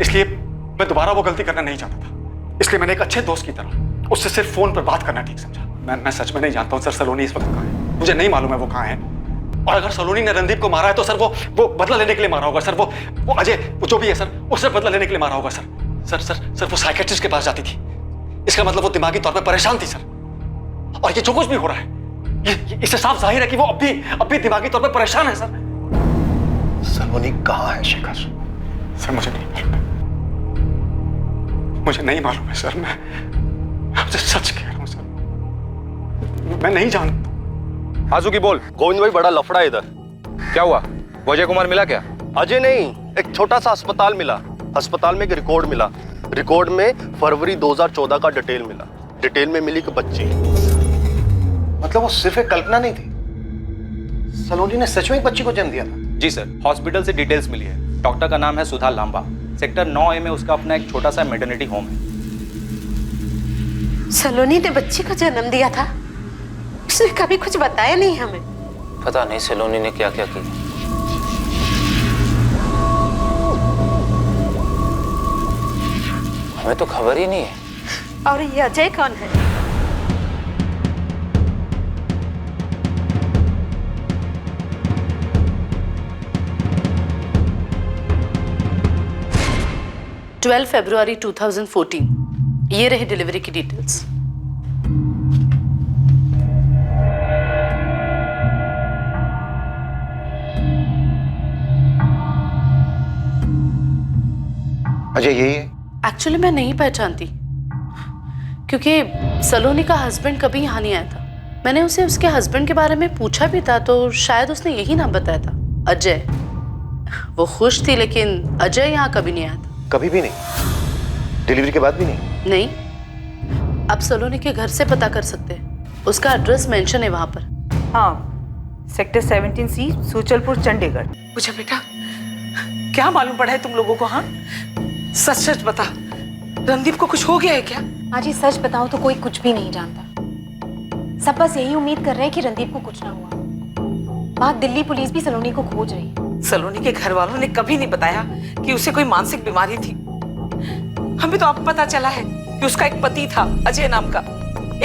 इसलिए मैं दोबारा वो गलती करना नहीं चाहता था। इसलिए मैंने एक अच्छे दोस्त की तरह उससे सिर्फ फोन पर बात करना ठीक समझा। मैं सच में नहीं जानता हूँ सर सलोनी इस वक्त कहाँ है। मुझे नहीं मालूम है वो कहाँ है, और अगर सलोनी ने रणदीप को मारा है तो सर वो बदला लेने के लिए मारा होगा सर। वो अजय, वो जो भी है सर, उससे बदला लेने के लिए मारा होगा सर। वो साइकियाट्रिस्ट के पास जाती थी, इसका मतलब वो दिमागी तौर पर परेशान थी सर। और ये जो कुछ भी हो रहा है, इससे साफ जाहिर है कि वो अब भी दिमागी तौर पर परेशान है सर। सलोनी कहाँ है शिखर? सर मुझे नहीं मालूम, मुझे नहीं मालूम है सर। मैं आपसे सच कह रहा हूँ सर, मैं नहीं जानता। आजू की बोल। गोविंद भाई, बड़ा लफड़ा है इधर। क्या हुआ? अजय कुमार मिला क्या? अजय नहीं, एक छोटा सा अस्पताल मिला। अस्पताल में एक रिकॉर्ड मिला। रिकॉर्ड में फरवरी 2014 का डिटेल मिला। डिटेल में मिली कि बच्ची। मतलब वो सिर्फ एक कल्पना नहीं थी, सलोनी ने सच में एक बच्ची को जन्म दिया था। जी सर, हॉस्पिटल से डिटेल्स मिली है। डॉक्टर का नाम है सुधा लांबा। सेक्टर 9A में उसका अपना एक छोटा सा मैटरनिटी होम है। सलोनी ने बच्ची को जन्म दिया था? उसने कभी कुछ बताया नहीं हमें। पता नहीं सलोनी ने क्या क्या किया। हमें तो खबर ही नहीं है। और ये अजय कौन है? February 2014, ये रही डिलीवरी की डिटेल्स। अजय यही है? एक्चुअली मैं नहीं पहचानती, क्योंकि सलोनी का हस्बैंड कभी यहाँ नहीं आया था। मैंने उसे उसके हस्बैंड के बारे में पूछा भी था, तो शायद उसने यही नाम बताया था, अजय। वो खुश थी, लेकिन अजय यहाँ कभी नहीं आया था। कभी भी नहीं? डिलीवरी के बाद भी नहीं? नहीं। आप सलोनी के घर से पता कर सकते हैं, उसका एड्रेस मेंशन है वहां पर। हाँ, सेक्टर 17C, सूचलपुर, चंडीगढ़। पूछा बेटा, क्या मालूम पड़ा है तुम लोगों को? हाँ, सच सच बता, रणदीप को कुछ हो गया है क्या? हाँ जी, सच बताऊं तो कोई कुछ भी नहीं जानता। सब बस यही उम्मीद कर रहे हैं कि रणदीप को कुछ ना हुआ। बात दिल्ली पुलिस भी सलोनी को खोज रही है। सलोनी के घर वालों ने कभी नहीं बताया कि उसे कोई मानसिक बीमारी थी। हमें तो अब पता चला है कि उसका एक पति था, अजय नाम का,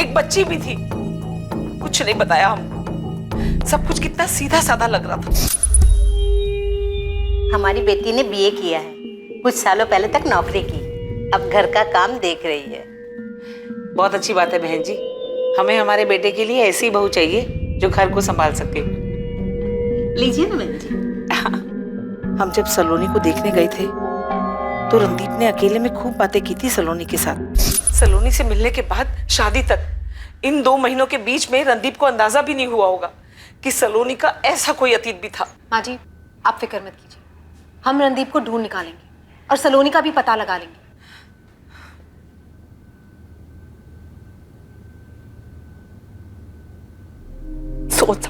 एक बच्ची भी थी। कुछ नहीं बताया हमको। सब कुछ कितना सीधा साधा लग रहा था। हमारी बेटी ने BA किया है, कुछ सालों पहले तक नौकरी की, अब घर का काम देख रही है। बहुत अच्छी बात है बहन जी, हमें हमारे बेटे के लिए ऐसी बहू चाहिए जो घर को संभाल सके। लीजिए ना बहन जी। हम जब सलोनी को देखने गए थे तो रणदीप ने अकेले में खूब बातें की थी सलोनी के साथ। सलोनी से मिलने के बाद शादी तक इन 2 महीनों के बीच में रणदीप को अंदाजा भी नहीं हुआ होगा कि सलोनी का ऐसा कोई अतीत भी था। माँ जी, आप फिक्र मत कीजिए, हम रणदीप को ढूंढ निकालेंगे और सलोनी का भी पता लगा लेंगे। सोच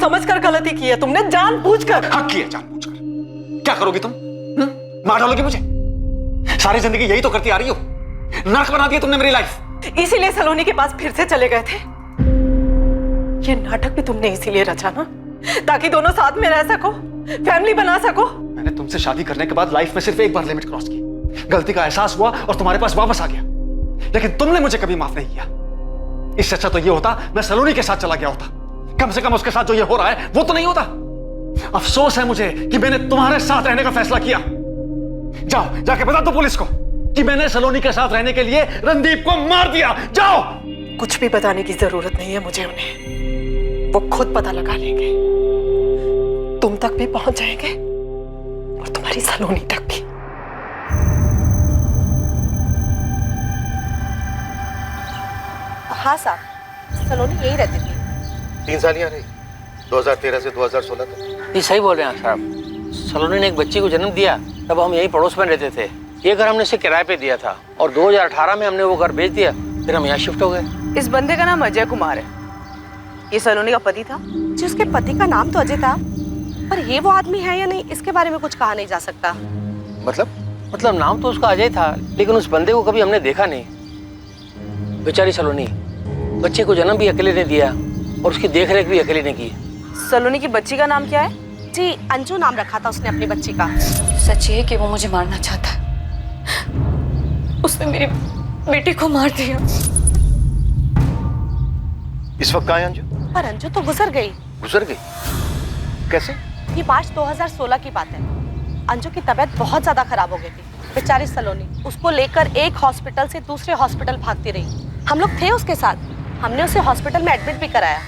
समझ कर गलती की है तुमने, जानबूझकर। हाँ किया जानबूझकर। क्या करोगी तुम? मार डालोगी मुझे? सारी जिंदगी यही तो करती आ रही हो। नर्क बना दिया तुमने मेरी लाइफ। इसीलिए सलोनी के पास फिर से चले गए थे। ये नाटक भी तुमने इसीलिए रचा ना, ताकि दोनों साथ में रह सको, फैमिली बना सको। मैंने तुमसे शादी करने के बाद लाइफ में सिर्फ एक बार लिमिट क्रॉस की, गलती का एहसास हुआ और तुम्हारे पास वापस आ गया, लेकिन तुमने मुझे कभी माफ नहीं किया। इससे अच्छा तो ये होता मैं सलोनी के साथ चला गया होता। कम से कम उसके साथ जो ये हो रहा है वो तो नहीं होता। अफसोस है मुझे कि मैंने तुम्हारे साथ रहने का फैसला किया। जाओ जाके बता दो पुलिस को कि मैंने सलोनी के साथ रहने के लिए रणदीप को मार दिया। जाओ। कुछ भी बताने की जरूरत नहीं है मुझे उन्हें, वो खुद पता लगा लेंगे। तुम तक भी पहुंच जाएंगे और तुम्हारी सलोनी तक भी। हाँ साहब, सलोनी यही रहती थी। 3 साल यहाँ रही, 2013 से 2016 तक। ये सही बोल रहे हैं साहब। सलोनी ने एक बच्ची को जन्म दिया, तब हम यही पड़ोस में रहते थे। ये घर हमने इसे किराए पे दिया था और 2018 में हमने वो घर बेच दिया, फिर हम यहाँ शिफ्ट हो गए। इस बंदे का नाम अजय कुमार है। ये सलोनी का पति था। जी, उसके पति का नाम तो अजय था, पर ये वो आदमी है या नहीं इसके बारे में कुछ कहा नहीं जा सकता। मतलब नाम तो उसका अजय था, लेकिन उस बंदे को कभी हमने देखा नहीं। बेचारी सलोनी, बच्चे को जन्म भी अकेले ने दिया और उसकी देखरेख भी अकेले ने की। सलोनी की बच्ची का नाम क्या है? जी, अंजू नाम रखा था उसने अपनी बच्ची का। सच ये कि वो मुझे मारना चाहता है। उसने मेरी बेटी को मार दिया। इस वक्त कहाँ है अंजू? पर अंजू तो गुजर गई। गुजर गई? कैसे? ये मार्च 2016 की बात है। अंजू की तबीयत बहुत ज्यादा खराब हो गई थी। बेचारी सलोनी उसको लेकर एक हॉस्पिटल से दूसरे हॉस्पिटल भागती रही। हम लोग थे उसके साथ, हमने उसे हॉस्पिटल में एडमिट भी कराया,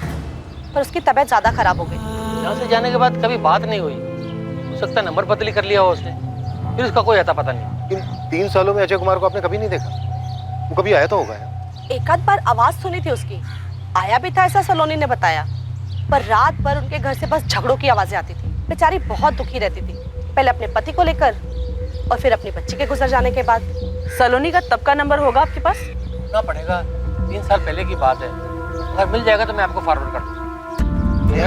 पर उसकी तबीयत ज्यादा खराब हो गई। यहाँ से जाने के बाद कभी बात नहीं हुई। हो सकता है नंबर बदली कर लिया हो उसने, फिर उसका कोई अता पता नहीं। इन 3 सालों में अजय कुमार को आपने कभी नहीं देखा? वो कभी आया तो होगा यार। एक आध बार आवाज सुनी थी उसकी, आया भी था ऐसा सलोनी ने बताया, पर रात भर उनके घर से बस झगड़ों की आवाजें आती थी। बेचारी बहुत दुखी रहती थी, पहले अपने पति को लेकर और फिर अपनी बच्ची के गुजर जाने के बाद। सलोनी का तब का नंबर होगा आपके पास? ना पड़ेगा, 3 साल पहले की बात है। अगर मिल जाएगा तो मैं आपको फॉरवर्ड कर दूंगा।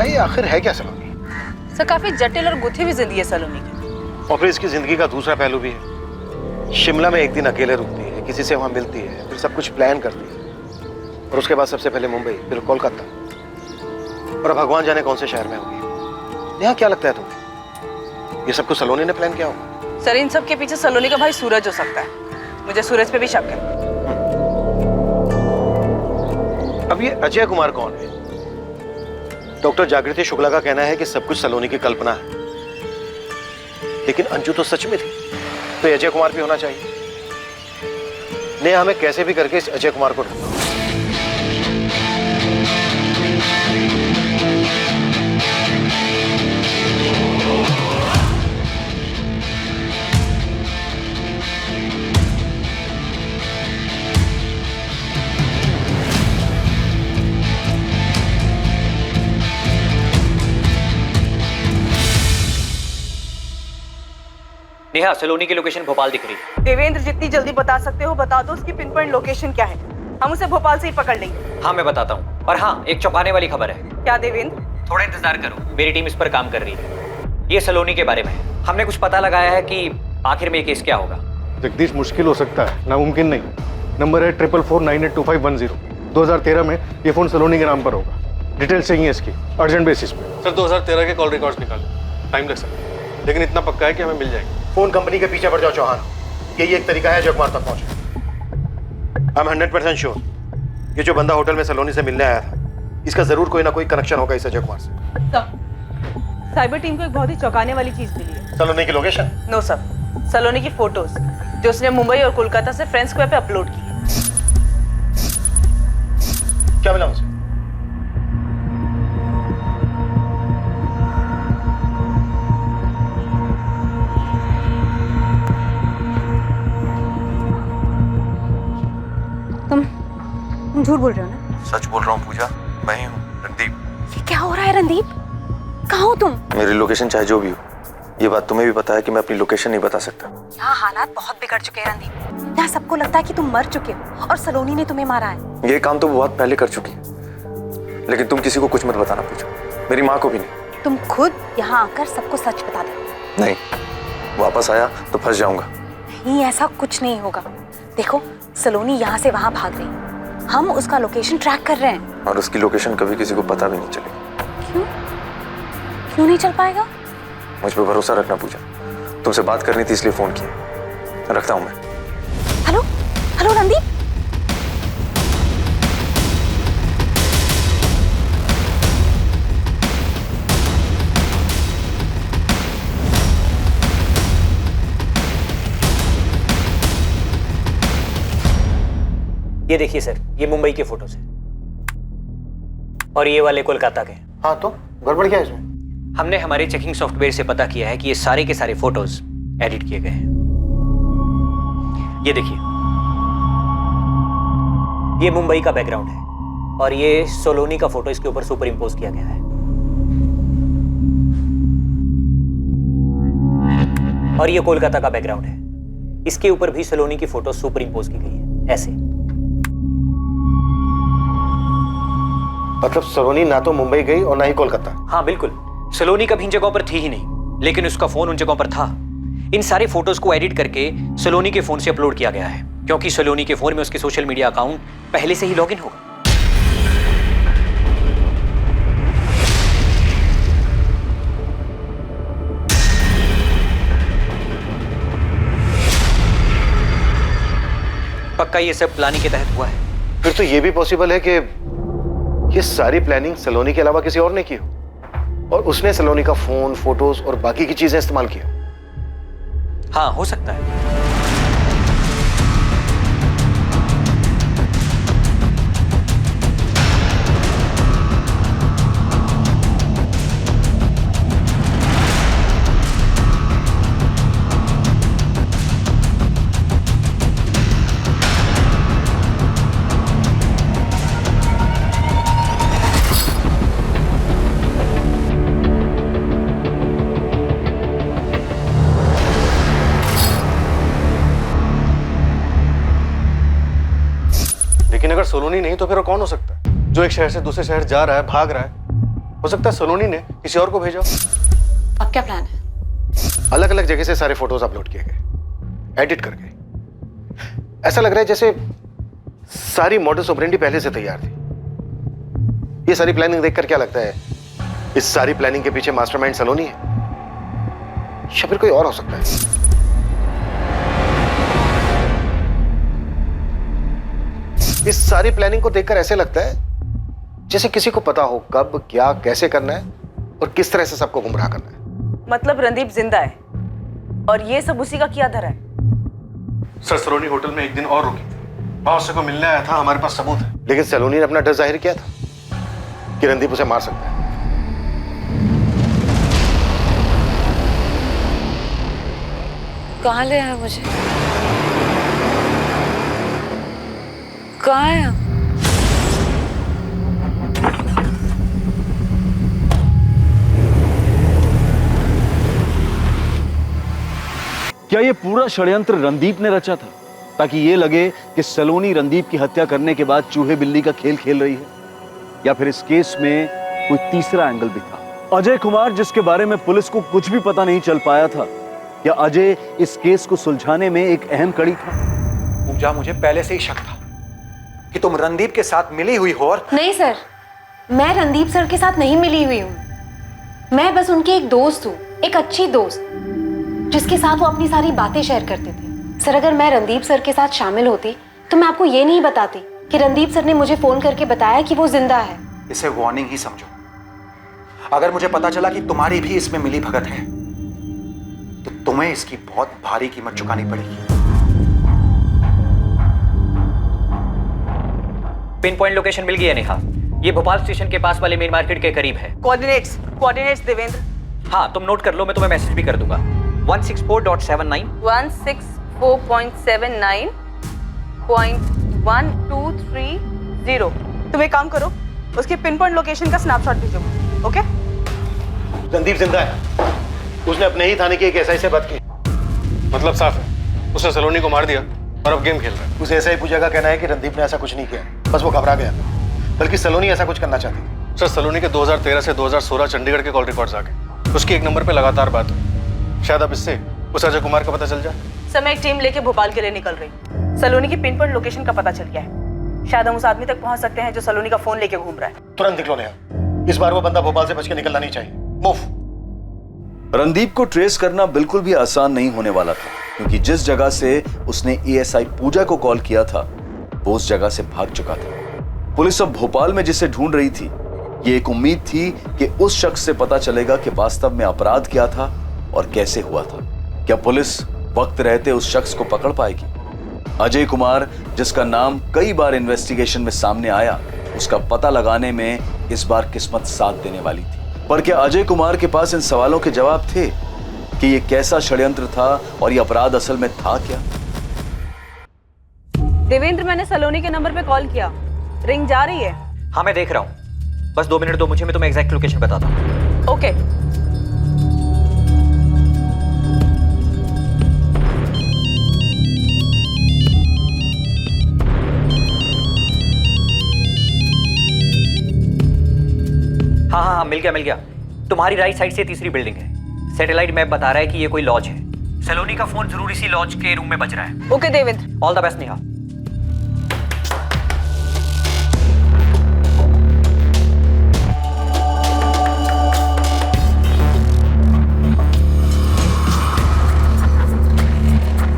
ये आखिर है क्या सलोनी? सर, काफी जटिल और गुथी हुई जिंदगी है सलोनी की। और फिर इसकी जिंदगी का दूसरा पहलू भी है। शिमला में एक दिन अकेले रुकती है, किसी से वहां मिलती है, फिर सब कुछ प्लान करती है और उसके बाद सबसे पहले मुंबई, फिर कोलकाता और भगवान जाने कौन से शहर में होगी। यहाँ क्या लगता है तुम्हें, ये सब कुछ सलोनी ने प्लान किया होगा? सर, इन सब के पीछे सलोनी का भाई सूरज हो सकता है। मुझे सूरज पे भी शक है। अब ये अजय कुमार कौन है? डॉक्टर जागृति शुक्ला का कहना है कि सब कुछ सलोनी की कल्पना है, लेकिन अंजू तो सच में थी, तो ये अजय कुमार भी होना चाहिए। नेहा हमें कैसे भी करके इस अजय कुमार को ढूंढो। नेहा, सलोनी की लोकेशन भोपाल दिख रही है। देवेंद्र, जितनी जल्दी बता सकते हो बता दो, उसकी पिन पॉइंट लोकेशन क्या है। हम उसे भोपाल से ही पकड़ लेंगे। हाँ, मैं बताता हूँ। और हाँ, एक चौंकाने वाली खबर है। क्या देवेंद्र? थोड़ा इंतजार करो, मेरी टीम इस पर काम कर रही है। ये सलोनी के बारे में है। हमने कुछ पता लगाया है कि आखिर में ये केस क्या होगा। जगदीश, मुश्किल हो सकता है, नामुमकिन नहीं। नंबर है 44498251 2013 में ये फोन सलोनी के नाम पर होगा। डिटेल चाहिए इसकी अर्जेंट बेसिस पे। सर 2013 के कॉल रिकॉर्ड्स निकाले, टाइम लग सकता है, लेकिन इतना पक्का है कि हमें मिल जाएगी। फोन कंपनी के पीछे पड़ जाओ चौहान, यही एक तरीका है अजय कुमार तक पहुंचे। आई एम 100% श्योर ये जो बंदा होटल में सलोनी से मिलने आया था, इसका जरूर कोई ना कोई कनेक्शन होगा इस अजय कुमार से। साइबर टीम को एक बहुत ही चौंकाने वाली चीज मिली है। सलोनी की लोकेशन? नो सर, सलोनी की फोटोज जो उसने मुंबई और कोलकाता से फ्रेंड्स स्क्वायर पे अपलोड की। क्या मिला मुझे? तुम झूठ बोल रहे हो ना? सच बोल रहा हूँ पूजा, मैं ही हूँ रणदीप। ये क्या हो रहा है रणदीप? कहाँ हो तुम? मेरी लोकेशन चाहे जो भी हो, ये बात तुम्हें भी पता है कि मैं अपनी लोकेशन नहीं बता सकता। यहाँ हालात बहुत बिगड़ चुके हैं रणदीप। यहाँ सबको लगता है कि तुम मर चुके हो और सलोनी ने तुम्हें मारा है। ये काम तो बहुत पहले कर चुकी है, लेकिन तुम किसी को कुछ मत बताना पूजा, मेरी माँ को भी नहीं। तुम खुद यहाँ आकर सबको सच बता दो। नहीं, वापस आया तो फंस जाऊंगा। नहीं, ऐसा कुछ नहीं होगा। देखो, सलोनी यहाँ से वहाँ भाग रही, हम उसका लोकेशन ट्रैक कर रहे हैं। और उसकी लोकेशन कभी किसी को पता भी नहीं चलेगी। क्यों? क्यों नहीं चल पाएगा? मुझ पर भरोसा रखना पूजा, तुमसे बात करनी थी इसलिए फोन किया। रखता हूँ मैं। Hello hello Randeep. ये देखिए सर, ये मुंबई के फोटोज हैं और ये वाले कोलकाता के। हाँ तो गड़बड़ क्या है इसमें? हमने हमारे चेकिंग सॉफ्टवेयर से पता किया है कि ये सारे के सारे फोटोज एडिट किए गए हैं। ये देखिए, ये मुंबई का बैकग्राउंड है और ये सोलोनी का फोटो इसके ऊपर सुपर इम्पोज किया गया है। और ये कोलकाता का बैकग्राउंड है, इसके ऊपर भी सोलोनी की फोटो सुपर इम्पोज की गई है ऐसे। मतलब सलोनी ना तो मुंबई गई और ना ही कोलकाता। हाँ बिल्कुल, सलोनी कभी इन जगहों पर थी ही नहीं, लेकिन उसका फोन उन जगहों पर था। इन सारे फोटोज को एडिट करके सलोनी के फोन से अपलोड किया गया है, क्योंकि सलोनी के फोन में उसके सोशल मीडिया अकाउंट पहले से ही लॉगिन होगा। पक्का ये सब प्लानिंग के तहत हुआ है। फिर तो ये भी पॉसिबल है कि ये सारी प्लानिंग सलोनी के अलावा किसी और ने की हो और उसने सलोनी का फोन, फोटोज और बाकी की चीजें इस्तेमाल की हो। हाँ, हो सकता है। लेकिन अगर सलोनी नहीं तो फिर वो कौन हो सकता है जो एक शहर से दूसरे शहर जा रहा है, भाग रहा है? हो सकता है सलोनी ने किसी और को भेजा। अब क्या प्लान है? अलग अलग जगह से सारे फोटोज अपलोड किए गए, एडिट करके। ऐसा लग रहा है जैसे सारी मॉडस ऑपरेंडी पहले से तैयार थी। ये सारी प्लानिंग देखकर क्या लगता है, इस सारी प्लानिंग के पीछे मास्टरमाइंड सलोनी है या फिर कोई और हो सकता है? इस सारी प्लानिंग को देखकर ऐसे लगता है जैसे किसी को पता हो कब, क्या, कैसे करना है और किस तरह से सबको गुमराह करना है। मतलब रणदीप जिंदा है और ये सब उसी का किया धरा है। सर, सलोनी होटल में एक दिन और रुकी थी, वहां उससे को मिलने आया था, हमारे पास सबूत है। लेकिन सलोनी ने अपना डर जाहिर किया था कि रणदीप उसे मार सकता है। कहाँ ले आया मुझे? कहाँ है? क्या ये पूरा षड्यंत्र रणदीप ने रचा था ताकि ये लगे कि सलोनी रणदीप की हत्या करने के बाद चूहे बिल्ली का खेल खेल रही है? या फिर इस केस में कोई तीसरा एंगल भी था? अजय कुमार, जिसके बारे में पुलिस को कुछ भी पता नहीं चल पाया था, या अजय इस केस को सुलझाने में एक अहम कड़ी था? पूजा, मुझे पहले से ही शक था कि तुम रणदीप के साथ मिली हुई हो। और नहीं सर, मैं रणदीप सर के साथ नहीं मिली हुई हूँ। मैं बस उनकी एक दोस्त हूँ, एक अच्छी दोस्त जिसके साथ वो अपनी सारी बातें शेयर करते थे। सर, अगर मैं रणदीप सर के साथ शामिल होती तो मैं आपको ये नहीं बताती कि रणदीप सर ने मुझे फोन करके बताया कि वो जिंदा है। इसे वार्निंग ही समझो। अगर मुझे पता चला कि तुम्हारी भी इसमें मिली भगत है तो तुम्हें इसकी बहुत भारी कीमत चुकानी पड़ेगी। पिन पॉइंट लोकेशन मिल गई है नेहा। ये भोपाल स्टेशन के पास वाले मेन मार्केट के करीब है। कोऑर्डिनेट्स देवेंद्र। हाँ, तुम नोट कर लो, मैं तुम्हें मैसेज भी कर दूंगा। 164.79 164.79.1230। तुम एक काम करो, उसके पिन पॉइंट लोकेशन का स्नैपशॉट भेजो। ओके? रणदीप जिंदा है, उसने अपने ही थाने की एक एसआई से बात की। मतलब साफ है, उसने सलोनी को मार दिया और अब गेम खेल रहा है। उस एसआई पूजा का कहना है कि रणदीप ने ऐसा कुछ नहीं किया, बस वो घबरा गया, बल्कि सलोनी ऐसा कुछ करना चाहती थी। सर, सलोनी के 2013 से 2016 चंडीगढ़ के कॉल रिकॉर्ड्स आ गए। उसकी एक नंबर पे लगातार बात हुई। शायद अब इससे उस अजय कुमार का पता चल जाए। सर, मैं एक टीम लेके भोपाल के लिए निकल रही। सलोनी की पिन पॉइंट लोकेशन का पता चल गया है। शायद हम उस आदमी तक पहुंच सकते हैं जो सलोनी का फोन लेके घूम रहा है। तुरंत निकलो नेहा, इस बार वो बंदा भोपाल से बच के निकलना नहीं चाहिए। मूव। रणदीप को ट्रेस करना बिल्कुल भी आसान नहीं होने वाला था, क्योंकि जिस जगह से उसने एएसआई पूजा को कॉल किया था वो उस जगह से भाग चुका था। पुलिस अब भोपाल में जिसे ढूंढ रही थी, ये एक उम्मीद थी कि उस शख्स से पता चलेगा कि वास्तव में अपराध क्या था और कैसे हुआ था। क्या पुलिस वक्त रहते उस शख्स को पकड़ पाएगी? अजय कुमार, जिसका नाम कई बार इन्वेस्टिगेशन में सामने आया, उसका पता लगाने में इस बार किस्मत साथ देने वाली थी। पर क्या अजय कुमार के पास इन सवालों के जवाब थे कि ये कैसा षड्यंत्र था और ये अपराध असल में था क्या? देवेंद्र, मैंने सलोनी के नंबर पे कॉल किया, रिंग जा रही है। हाँ, मैं देख रहा हूँ। बस 2 मिनट दो मुझे, मैं तुम्हें एग्जैक्ट लोकेशन बताता हूँ। ओके। हाँ हाँ हाँ, मिल गया। तुम्हारी राइट साइड से तीसरी बिल्डिंग है। सैटेलाइट मैप बता रहा है कि ये कोई लॉज है। सलोनी का फोन जरूर इसी लॉज के रूम में बज रहा है। Okay Devendra. All the best Neha.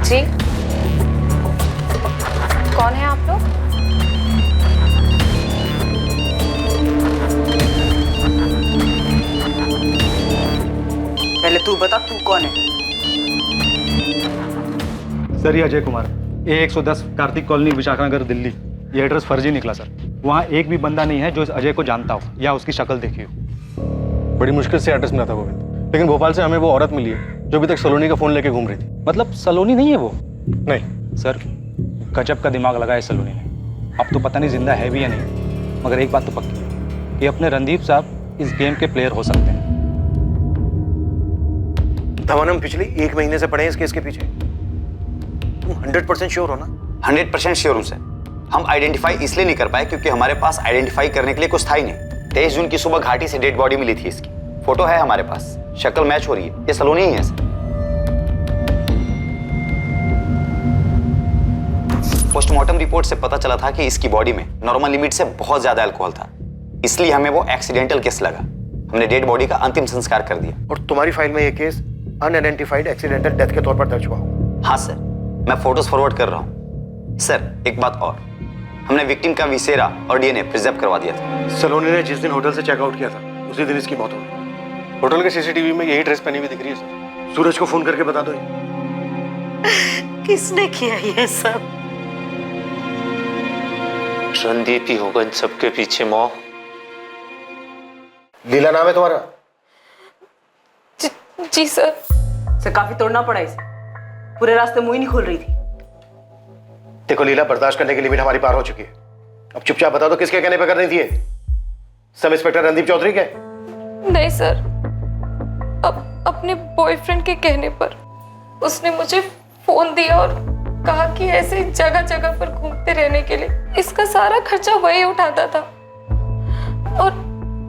जी, कौन है आप लोग? पहले तू बता, तू कौन है? सर, ये अजय कुमार, A110 कार्तिक कॉलोनी, विशाखानगर, दिल्ली। ये एड्रेस फर्जी निकला सर। वहाँ एक भी बंदा नहीं है जो इस अजय को जानता हो या उसकी शक्ल देखी हो। बड़ी मुश्किल से एड्रेस मिला था गोविंद, लेकिन भोपाल से हमें वो औरत मिली है जो अभी तक सलोनी का फोन लेके घूम रही थी। मतलब सलोनी नहीं है वो? नहीं सर, गजब का दिमाग लगाया सलोनी ने। अब तो पता नहीं जिंदा है भी या नहीं, मगर एक बात तो पक्की है कि अपने रणदीप साहब इस गेम के प्लेयर हो सकते हैं। धवन, हम पिछले 1 महीने से पड़े हैं इस केस के पीछे। तुम 100% श्योर हो ना? 100% श्योर हूं सर। हम आइडेंटिफाई इसलिए नहीं कर पाए क्योंकि हमारे पास आइडेंटिफाई करने के लिए कुछ था ही नहीं। 23 जून की सुबह घाटी से डेड बॉडी मिली थी इसकी। फोटो है हमारे पास, शक्ल मैच हो रही है, ये सलोनी ही है सर। पोस्टमार्टम रिपोर्ट से पता चला था कि इसकी बॉडी में नॉर्मल लिमिट से बहुत ज्यादा अल्कोहल था, इसलिए हमें वो एक्सीडेंटल केस लगा। हमने डेड बॉडी का अंतिम संस्कार कर दिया। और तुम्हारी फाइल में ये केस अनआइडेंटिफाइड एक्सीडेंटल डेथ के तौर पर दर्ज हुआ। हाँ सर, मैं फोटोज फॉरवर्ड कर रहा हूँ। सर, एक बात और, हमने विक्टिम का विसेरा और डीएनए प्रिजर्व करवा दिया था। सलोनी ने जिस दिन होटल से चेकआउट किया था उसी दिन इसकी मौत हो गई। होटल के सीसीटीवी में यही ड्रेस पहनी हुई दिख रही है सर। सूरज को फोन करके बता दो। किसने किया ये सब? रणदीप ही होगा इन सबके पीछे। मौ, लीला नाम है तुम्हारा? जी सर। सर, काफी तोड़ना पड़ा इसे, पूरे रास्ते मुंह ही नहीं खोल रही थी। देखो लीला, बर्दाश्त करने की लिमिट हमारी पार हो चुकी है। अब चुपचाप बता दो किसके कहने पे कर रही थी ये? सब इंस्पेक्टर रणदीप चौधरी के? नहीं सर, अपने बॉयफ्रेंड के कहने पर उसने मुझे फोन दिया और कहा कि ऐसे जगह जगह पर घूमते रहने के लिए इसका सारा खर्चा वही उठाता था और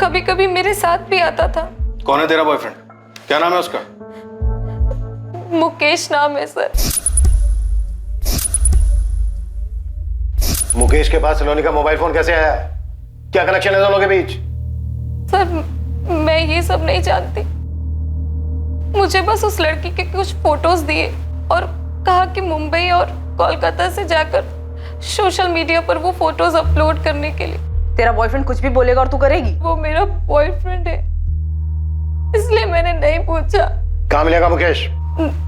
कभी कभी मेरे साथ भी आता था। कौन है तेरा बॉयफ्रेंड? क्या नाम है उसका? मुकेश नाम है सर। मुकेश के पास सलोनी का मोबाइल फोन कैसे आया? क्या कनेक्शन है दोनों के बीच? सर, मैं ये सब नहीं जानती। मुझे बस उस लड़की के कुछ फोटोज दिए और कहा कि मुंबई और कोलकाता से जाकर सोशल मीडिया पर वो फोटोज अपलोड करने के लिए। तेरा बॉयफ्रेंड कुछ भी बोलेगा और तू करेगी? वो मेरा बॉयफ्रेंड है, इसलिए मैंने नहीं पूछा। कहाँ मिलेगा मुकेश?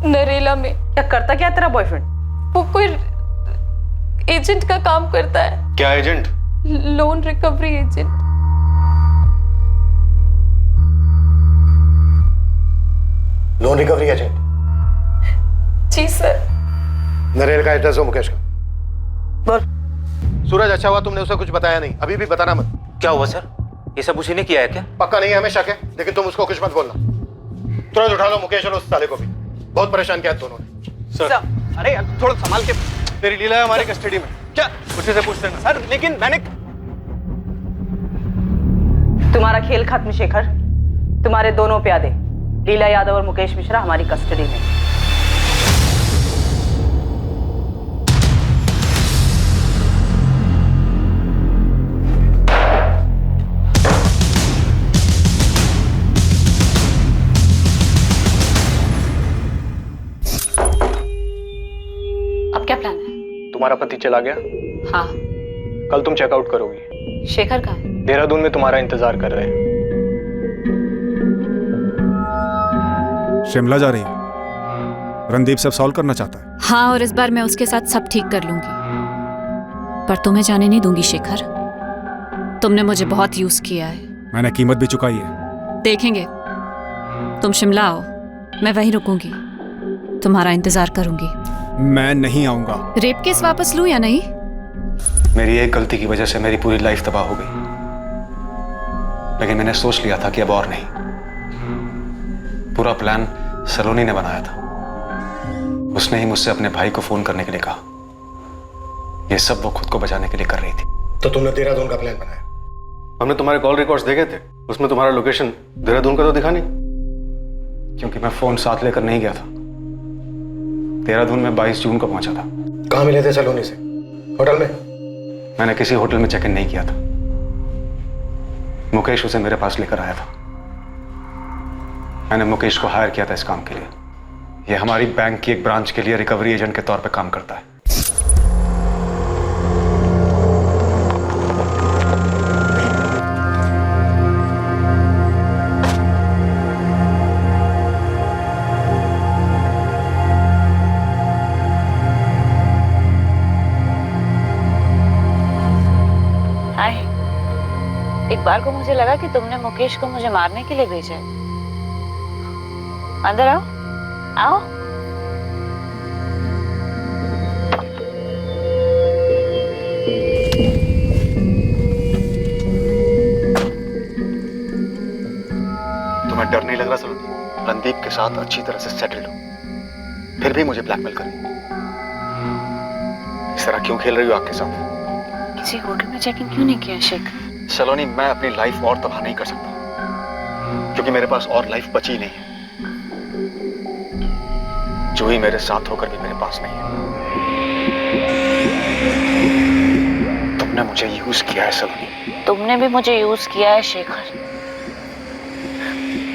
नरेला में। क्या करता क्या तेरा बॉयफ्रेंड? वो कोई एजेंट का काम करता है। क्या agent? Loan recovery agent. Loan recovery agent? जी सर। नरेल का एड्रेस हो मुकेश का? बोल। सूरज, अच्छा हुआ तुमने उसे कुछ बताया नहीं, अभी भी बताना मत। क्या हुआ सर? ये सब उसी ने किया है क्या? पक्का नहीं है, हमें शक है, लेकिन तुम उसको कुछ मत बोलना। तुरंत उठा लो मुकेश और उस साले को भी। बहुत परेशान किया दोनों ने। सर, अरे यार थोड़ा संभाल के। तेरी लीला है हमारी कस्टडी में। क्या? उसी से पूछते हैं सर। लेकिन मैंने तुम्हारा खेल खत्म शेखर। तुम्हारे दोनों प्यादे लीला यादव और मुकेश मिश्रा हमारी कस्टडी में। क्या प्लान है? तुम्हारा पति चला गया, हाँ। कल तुम चेकआउट करोगी। शेखर कहाँ है? देहरादून में तुम्हारा इंतजार कर रहे हैं। शिमला जा रही हो? रणदीप सब सॉल्व करना चाहता है। हाँ, और इस बार मैं उसके साथ सब ठीक कर लूंगी, पर तुम्हें जाने नहीं दूंगी शेखर। तुमने मुझे बहुत यूज किया है। मैंने कीमत भी चुकाई है। देखेंगे। तुम शिमला आओ, मैं वहीं रुकूंगी, तुम्हारा इंतजार करूंगी। मैं नहीं आऊंगा। रेप केस वापस लूं या नहीं? मेरी एक गलती की वजह से मेरी पूरी लाइफ तबाह हो गई, लेकिन मैंने सोच लिया था कि अब और नहीं। पूरा प्लान सलोनी ने बनाया था। उसने ही मुझसे अपने भाई को फोन करने के लिए कहा। ये सब वो खुद को बचाने के लिए कर रही थी। तो तुमने देहरादून का प्लान बनाया? हमने तुम्हारे कॉल रिकॉर्ड्स देखे थे, उसमें तुम्हारा लोकेशन देहरादून का तो दिखा नहीं। क्योंकि मैं फोन साथ लेकर नहीं गया था। देहरादून में 22 जून को पहुंचा था। कहाँ मिले थे सलोनी से? होटल में? मैंने किसी होटल में चेक इन नहीं किया था। मुकेश उसे मेरे पास लेकर आया था। मैंने मुकेश को हायर किया था इस काम के लिए। यह हमारी बैंक की एक ब्रांच के लिए रिकवरी एजेंट के तौर पे काम करता है। एक बार को मुझे लगा कि तुमने मुकेश को मुझे मारने के लिए भेजा है। अंदर आओ, आओ। तुम्हें डर नहीं लग रहा सलोनी? रणदीप के साथ अच्छी तरह से सेटल्ड हो, फिर भी मुझे ब्लैकमेल कर रही हो। इस तरह क्यों खेल रही हो आग के साथ? किसी होटल में चेक इन क्यों नहीं किया शेखर? सलोनी, मैं अपनी लाइफ और तबाह नहीं कर सकता, क्योंकि मेरे पास और लाइफ बची नहीं है। जूही मेरे साथ होकर भी मेरे पास नहीं है। तुमने मुझे यूज किया है सलोनी। तुमने भी मुझे यूज किया है शेखर।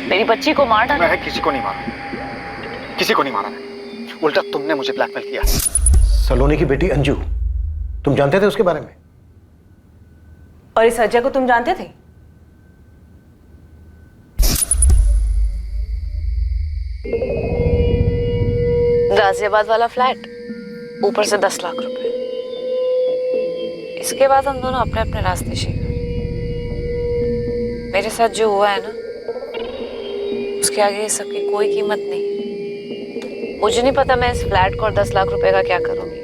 मेरी बच्ची को मार डाला। मैं किसी को नहीं मारा, किसी को नहीं मारा मैंने। उल्टा तुमने मुझे ब्लैकमेल किया। सलोनी की बेटी अंजू, तुम जानते थे उसके बारे में? और इस अजय को तुम जानते थे? गाजियाबाद वाला फ्लैट, ऊपर से 10 लाख रुपए। इसके बाद हम दोनों अपने अपने रास्ते शेखर। मेरे साथ जो हुआ है ना, उसके आगे ये सब की कोई कीमत नहीं। मुझे नहीं पता मैं इस फ्लैट को और 10 लाख रुपए का क्या करूंगी,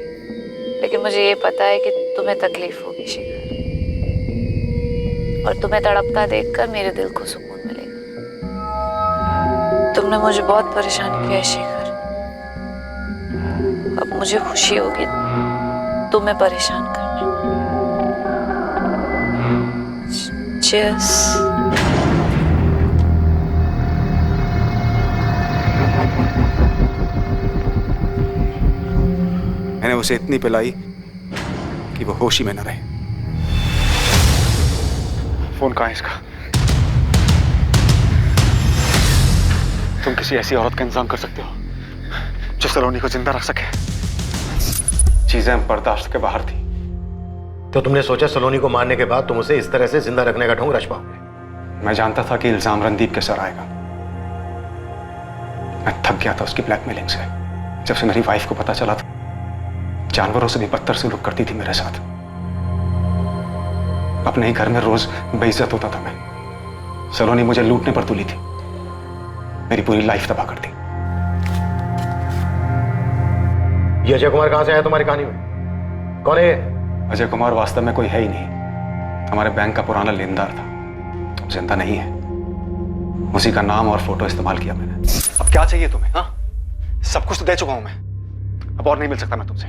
लेकिन मुझे ये पता है कि तुम्हें तकलीफ होगी शेखर, और तुम्हें तड़पता देखकर मेरे दिल को सुकून मिलेगा। तुमने मुझे बहुत परेशान किया है शेखर। अब मुझे खुशी होगी तुम्हें परेशान करना। Cheers. मैंने उसे इतनी पिलाई कि वो होश ही में न रहे। फोन कहाँ है इसका? तुम किसी ऐसी औरत का इंतजाम कर सकते हो जो सलोनी को जिंदा रख सके? चीजें बर्दाश्त के बाहर थी। तो तुमने सोचा सलोनी को मारने के बाद तुम उसे इस तरह से जिंदा रखने का ढोंग रच पाओगे? मैं जानता था कि इल्जाम रणदीप के सर आएगा। मैं थक गया था उसकी ब्लैकमेलिंग से। जब से मेरी वाइफ को पता चला था, जानवरों से भी बदतर सलूक करती थी मेरे साथ। अपने ही घर में रोज बेइज्जत होता था मैं। सलोनी मुझे लूटने पर तुली थी, मेरी पूरी लाइफ तबाह कर दी। ये अजय कुमार कहां से आया तुम्हारी कहानी में? कौन है ये? अजय कुमार वास्तव में कोई है ही नहीं। हमारे बैंक का पुराना लेनदार था, जिंदा नहीं है। उसी का नाम और फोटो इस्तेमाल किया मैंने। अब क्या चाहिए तुम्हें? हाँ, सब कुछ तो दे चुका हूं मैं, अब और नहीं मिल सकता मैं तुमसे।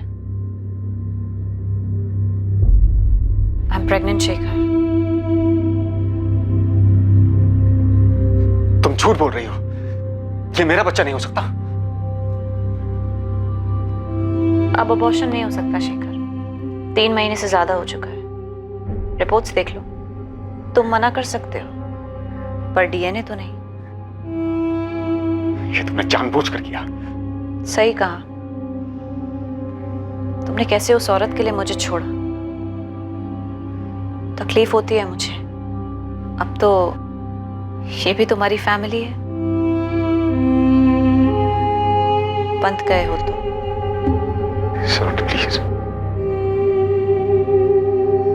I'm pregnant Shekhar. तुम झूठ बोल रही हो। ये मेरा बच्चा नहीं हो सकता। अब अबॉर्शन नहीं हो सकता शेखर। 3 महीने से ज्यादा हो चुका है। रिपोर्ट्स देख लो। तुम मना कर सकते हो, पर डीएनए तो नहीं। ये तुमने जानबूझकर किया। सही कहा। तुमने कैसे उस औरत के लिए मुझे छोड़ा। तकलीफ होती है मुझे। अब तो ये भी तुम्हारी फैमिली है। बंद गए हो तुम। सलोनी प्लीज,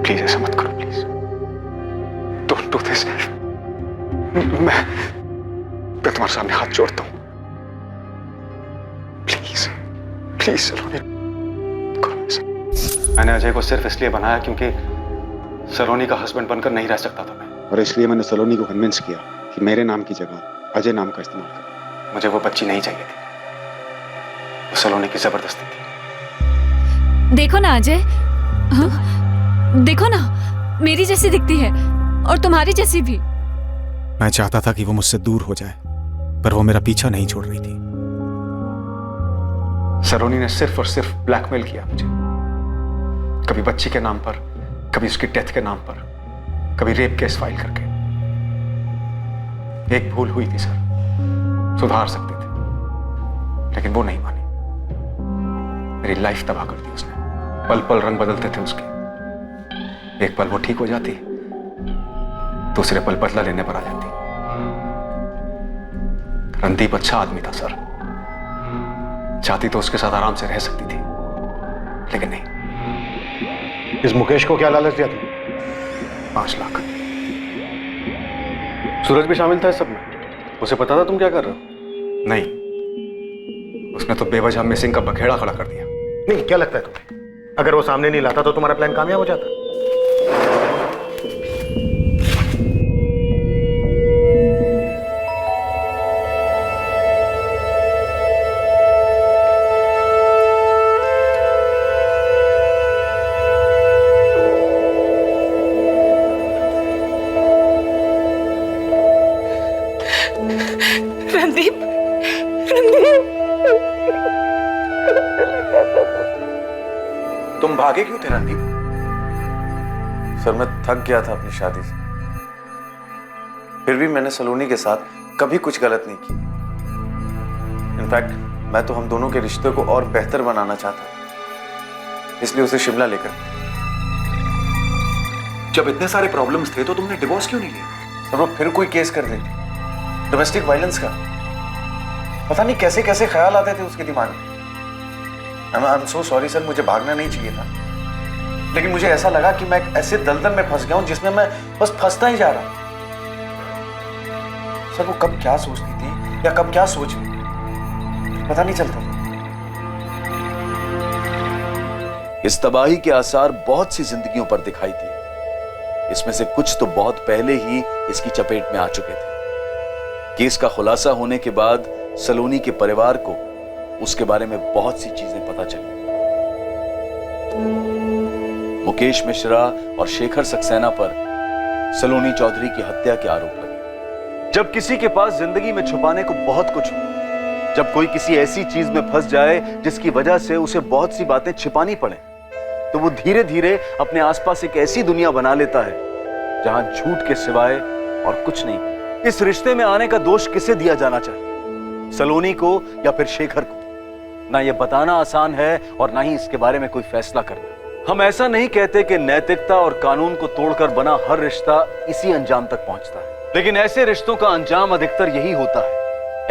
प्लीज ऐसा मत करो, प्लीज डोंट डू दिस। मैं तुम्हारे सामने हाथ जोड़ता हूं, प्लीज प्लीज सलोनी करो ऐसा। मैंने अजय को सिर्फ इसलिए बनाया क्योंकि सलोनी का हस्बैंड बनकर नहीं रह सकता था मैं, और इसलिए मैंने सलोनी को कन्विंस किया कि मेरे नाम की जगह अजय नाम का इस्तेमाल करें। मुझे वो बच्ची नहीं चाहिए थी, वो सलोनी की जबरदस्ती थी। देखो ना अजय, हाँ? देखो ना, मेरी जैसी दिखती है और तुम्हारी जैसी भी। मैं चाहता था कि वो मुझसे दूर हो जाए, पर वो मेरा पीछा नहीं छोड़ रही थी। सलोनी ने सिर्फ और सिर्फ ब्लैकमेल किया मुझे, कभी बच्ची के नाम पर, कभी उसकी डेथ के नाम पर, कभी रेप केस फाइल करके। एक भूल हुई थी सर, सुधार सकते थे, लेकिन वो नहीं मानी। मेरी लाइफ तबाह कर दी उसने। पल पल रंग बदलते थे उसके। एक पल वो ठीक हो जाती, दूसरे पल बदला लेने पर आ जाती। रणदीप अच्छा आदमी था सर, चाहती तो उसके साथ आराम से रह सकती थी, लेकिन नहीं। इस मुकेश को क्या लालच दिया तुमने? 5 लाख। सूरज भी शामिल था इस सब में? उसे पता था तुम क्या कर रहे हो? नहीं, उसने तो बेवजह मिसिंग का बखेड़ा खड़ा कर दिया। नहीं, क्या लगता है तुम्हें, अगर वो सामने नहीं लाता तो तुम्हारा प्लान कामयाब हो जाता? रणदीप, रणदीप, तुम भागे क्यों थे रणदीप? सर मैं थक गया था अपनी शादी से, फिर भी मैंने सलोनी के साथ कभी कुछ गलत नहीं किया। इनफैक्ट मैं तो हम दोनों के रिश्ते को और बेहतर बनाना चाहता था, इसलिए उसे शिमला लेकर। जब इतने सारे प्रॉब्लम्स थे तो तुमने डिवोर्स क्यों नहीं लिया? सर वो फिर कोई केस कर देती, डोमेस्टिक वायलेंस का। पता नहीं कैसे कैसे ख्याल आते थे उसके दिमाग में। I am so sorry sir, मुझे भागना नहीं चाहिए था, लेकिन मुझे ऐसा लगा कि मैं एक ऐसे दलदल में फंस गया हूं जिसमें मैं बस फंसता ही जा रहा। सर वो कब क्या सोचती थी या कब क्या सोच रही, पता नहीं चलता था। इस तबाही के आसार बहुत सी जिंदगियों पर दिखाई दिए। इसमें से कुछ तो बहुत पहले ही इसकी चपेट में आ चुके थे। केस का खुलासा होने के बाद सलोनी के परिवार को उसके बारे में बहुत सी चीजें पता चली। मुकेश मिश्रा और शेखर सक्सेना पर सलोनी चौधरी की हत्या के आरोप लगे। जब किसी के पास जिंदगी में छुपाने को बहुत कुछ हो, जब कोई किसी ऐसी चीज में फंस जाए जिसकी वजह से उसे बहुत सी बातें छिपानी पड़े, तो वो धीरे धीरे अपने आसपास एक ऐसी दुनिया बना लेता है जहां झूठ के सिवाय और कुछ नहीं। इस रिश्ते में आने का दोष किसे दिया जाना चाहिए, सलोनी को या फिर शेखर को? ना ये बताना आसान है और ना ही इसके बारे में कोई फैसला करना। हम ऐसा नहीं कहते कि नैतिकता और कानून को तोड़कर बना हर रिश्ता इसी अंजाम तक पहुंचता है, लेकिन ऐसे रिश्तों का अंजाम अधिकतर यही होता है।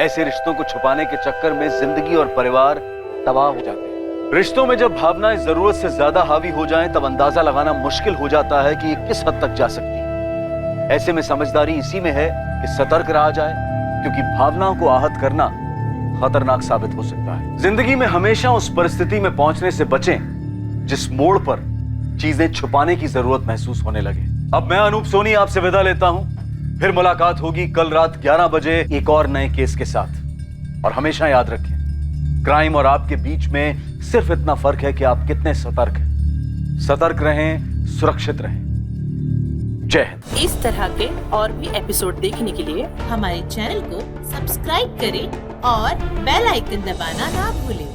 ऐसे रिश्तों को छुपाने के चक्कर में जिंदगी और परिवार तबाह हो जाते हैं। रिश्तों में जब भावनाएं जरूरत से ज्यादा हावी हो जाएं, तब अंदाजा लगाना मुश्किल हो जाता है कि ये किस हद तक जा सकती है। ऐसे में समझदारी इसी में है कि सतर्क रहा जाए, क्योंकि भावनाओं को आहत करना खतरनाक साबित हो सकता है। जिंदगी में हमेशा उस परिस्थिति में पहुंचने से बचें जिस मोड़ पर चीजें छुपाने की जरूरत महसूस होने लगे। अब मैं अनूप सोनी आपसे विदा लेता हूं। फिर मुलाकात होगी कल रात 11 बजे एक और नए केस के साथ। और हमेशा याद रखें, क्राइम और आपके बीच में सिर्फ इतना फर्क है कि आप कितने सतर्क हैं। सतर्क रहें, सुरक्षित रहें। जय हिंद। इस तरह के और भी एपिसोड देखने के लिए हमारे चैनल को सब्सक्राइब करें और बेल आइकन दबाना ना भूलें।